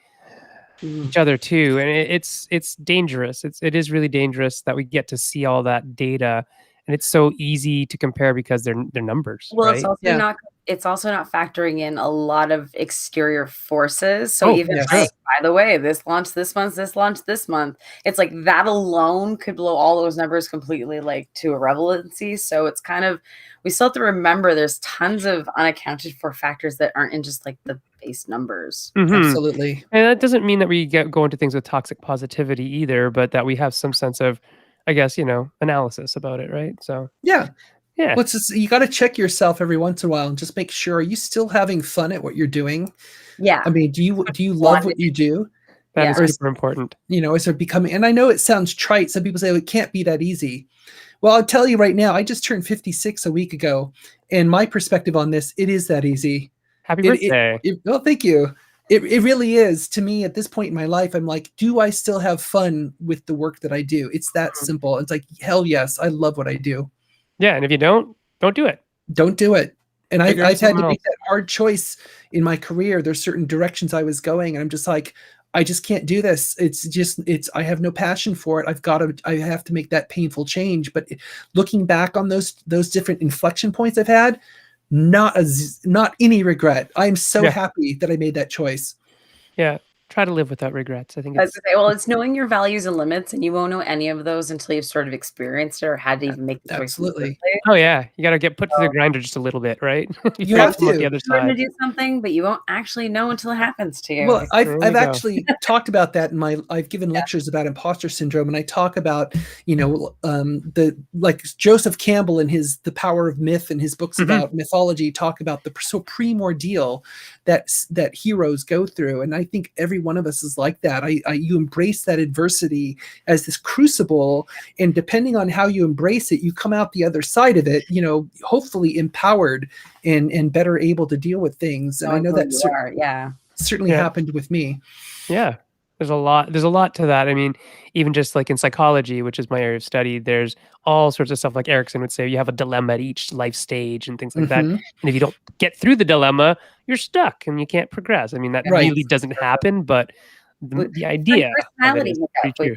Speaker 1: each other to, and it's dangerous. It is really dangerous that we get to see all that data, and it's so easy to compare because they're numbers,
Speaker 2: Well,
Speaker 1: right?
Speaker 2: it's also not factoring in a lot of exterior forces. So even
Speaker 3: yes.
Speaker 2: like, by the way, this launched this month, this launched this month. It's like that alone could blow all those numbers completely like to irrelevancy. So it's kind of, we still have to remember there's tons of unaccounted for factors that aren't in just like the base numbers.
Speaker 1: Mhm.
Speaker 3: Absolutely.
Speaker 1: And that doesn't mean that we go into things with toxic positivity either, but that we have some sense of, I guess, analysis about it, right? So
Speaker 3: Yeah.
Speaker 1: yeah.
Speaker 3: Well, you got to check yourself every once in a while and just make sure, are you still having fun at what you're doing?
Speaker 2: Yeah.
Speaker 3: I mean, do you love what you do?
Speaker 1: That is super important.
Speaker 3: Is there becoming, and I know it sounds trite. Some people say, it can't be that easy. Well, I'll tell you right now, I just turned 56 a week ago, and my perspective on this, it is that easy.
Speaker 1: Happy birthday.
Speaker 3: Well, thank you. It really is. To me, at this point in my life, I'm like, do I still have fun with the work that I do? It's that simple. It's like, hell yes, I love what I do.
Speaker 1: Yeah, and if you don't do it.
Speaker 3: Don't do it. And I've had to make
Speaker 1: else.
Speaker 3: that hard choice in my career. There's certain directions I was going, and I'm just like, I just can't do this. I have no passion for it. I have to make that painful change. But looking back on those different inflection points I've had, not any regret. I'm so happy that I made that choice.
Speaker 1: Yeah. Try to live without regrets. I think
Speaker 2: it's knowing your values and limits, and you won't know any of those until you've sort of experienced it or had to even make the choice.
Speaker 3: Absolutely.
Speaker 1: Oh yeah, you got to get put to the grinder just a little bit, right?
Speaker 3: You have to.
Speaker 1: The other
Speaker 2: You're going
Speaker 1: side.
Speaker 2: to do something, but you won't actually know until it happens to you.
Speaker 3: Well, I've actually talked about that I've given lectures about imposter syndrome, and I talk about like Joseph Campbell in The Power of Myth and his books about mythology talk about the supreme ordeal that heroes go through, and I think every one of us is like that. You embrace that adversity as this crucible, and depending on how you embrace it, you come out the other side of it, hopefully empowered and better able to deal with things. And I know that certainly happened with me.
Speaker 1: Yeah. There's a lot to that. I mean, even just like in psychology, which is my area of study, there's all sorts of stuff like Erickson would say, you have a dilemma at each life stage and things like that. And if you don't get through the dilemma, you're stuck and you can't progress. I mean, that really doesn't happen, but the idea of it is pretty true.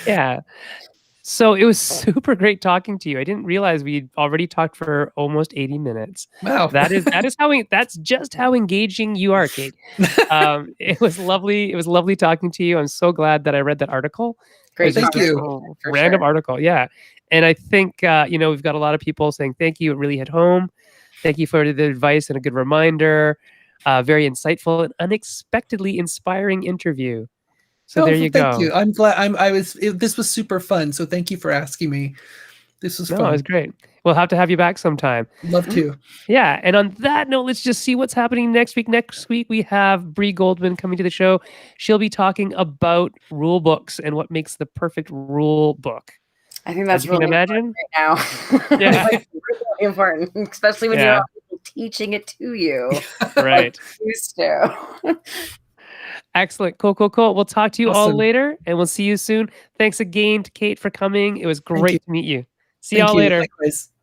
Speaker 1: Yeah. So it was super great talking to you. I didn't realize we'd already talked for almost 80 minutes.
Speaker 3: Wow.
Speaker 1: That's just how engaging you are, Kate. It was lovely. It was lovely talking to you. I'm so glad that I read that article.
Speaker 2: Great.
Speaker 3: Thank you.
Speaker 1: Random article. Yeah. And I think, we've got a lot of people saying, thank you. It really hit home. Thank you for the advice and a good reminder. Very insightful and unexpectedly inspiring interview. So there you go.
Speaker 3: Thank you. I'm glad this was super fun. So thank you for asking me. This was fun.
Speaker 1: It was great. We'll have to have you back sometime.
Speaker 3: Love to.
Speaker 1: Yeah. And on that note, let's just see what's happening next week. Next week, we have Bree Goldman coming to the show. She'll be talking about rule books and what makes the perfect rule book.
Speaker 2: I think that's really important right now.
Speaker 1: Yeah.
Speaker 2: Like, really important, especially when you're teaching it to you.
Speaker 1: Right.
Speaker 2: Used to.
Speaker 1: Excellent. Cool. We'll talk to you all later, and we'll see you soon. Thanks again to Kate for coming. It was great to meet you. See y'all later.
Speaker 3: Likewise.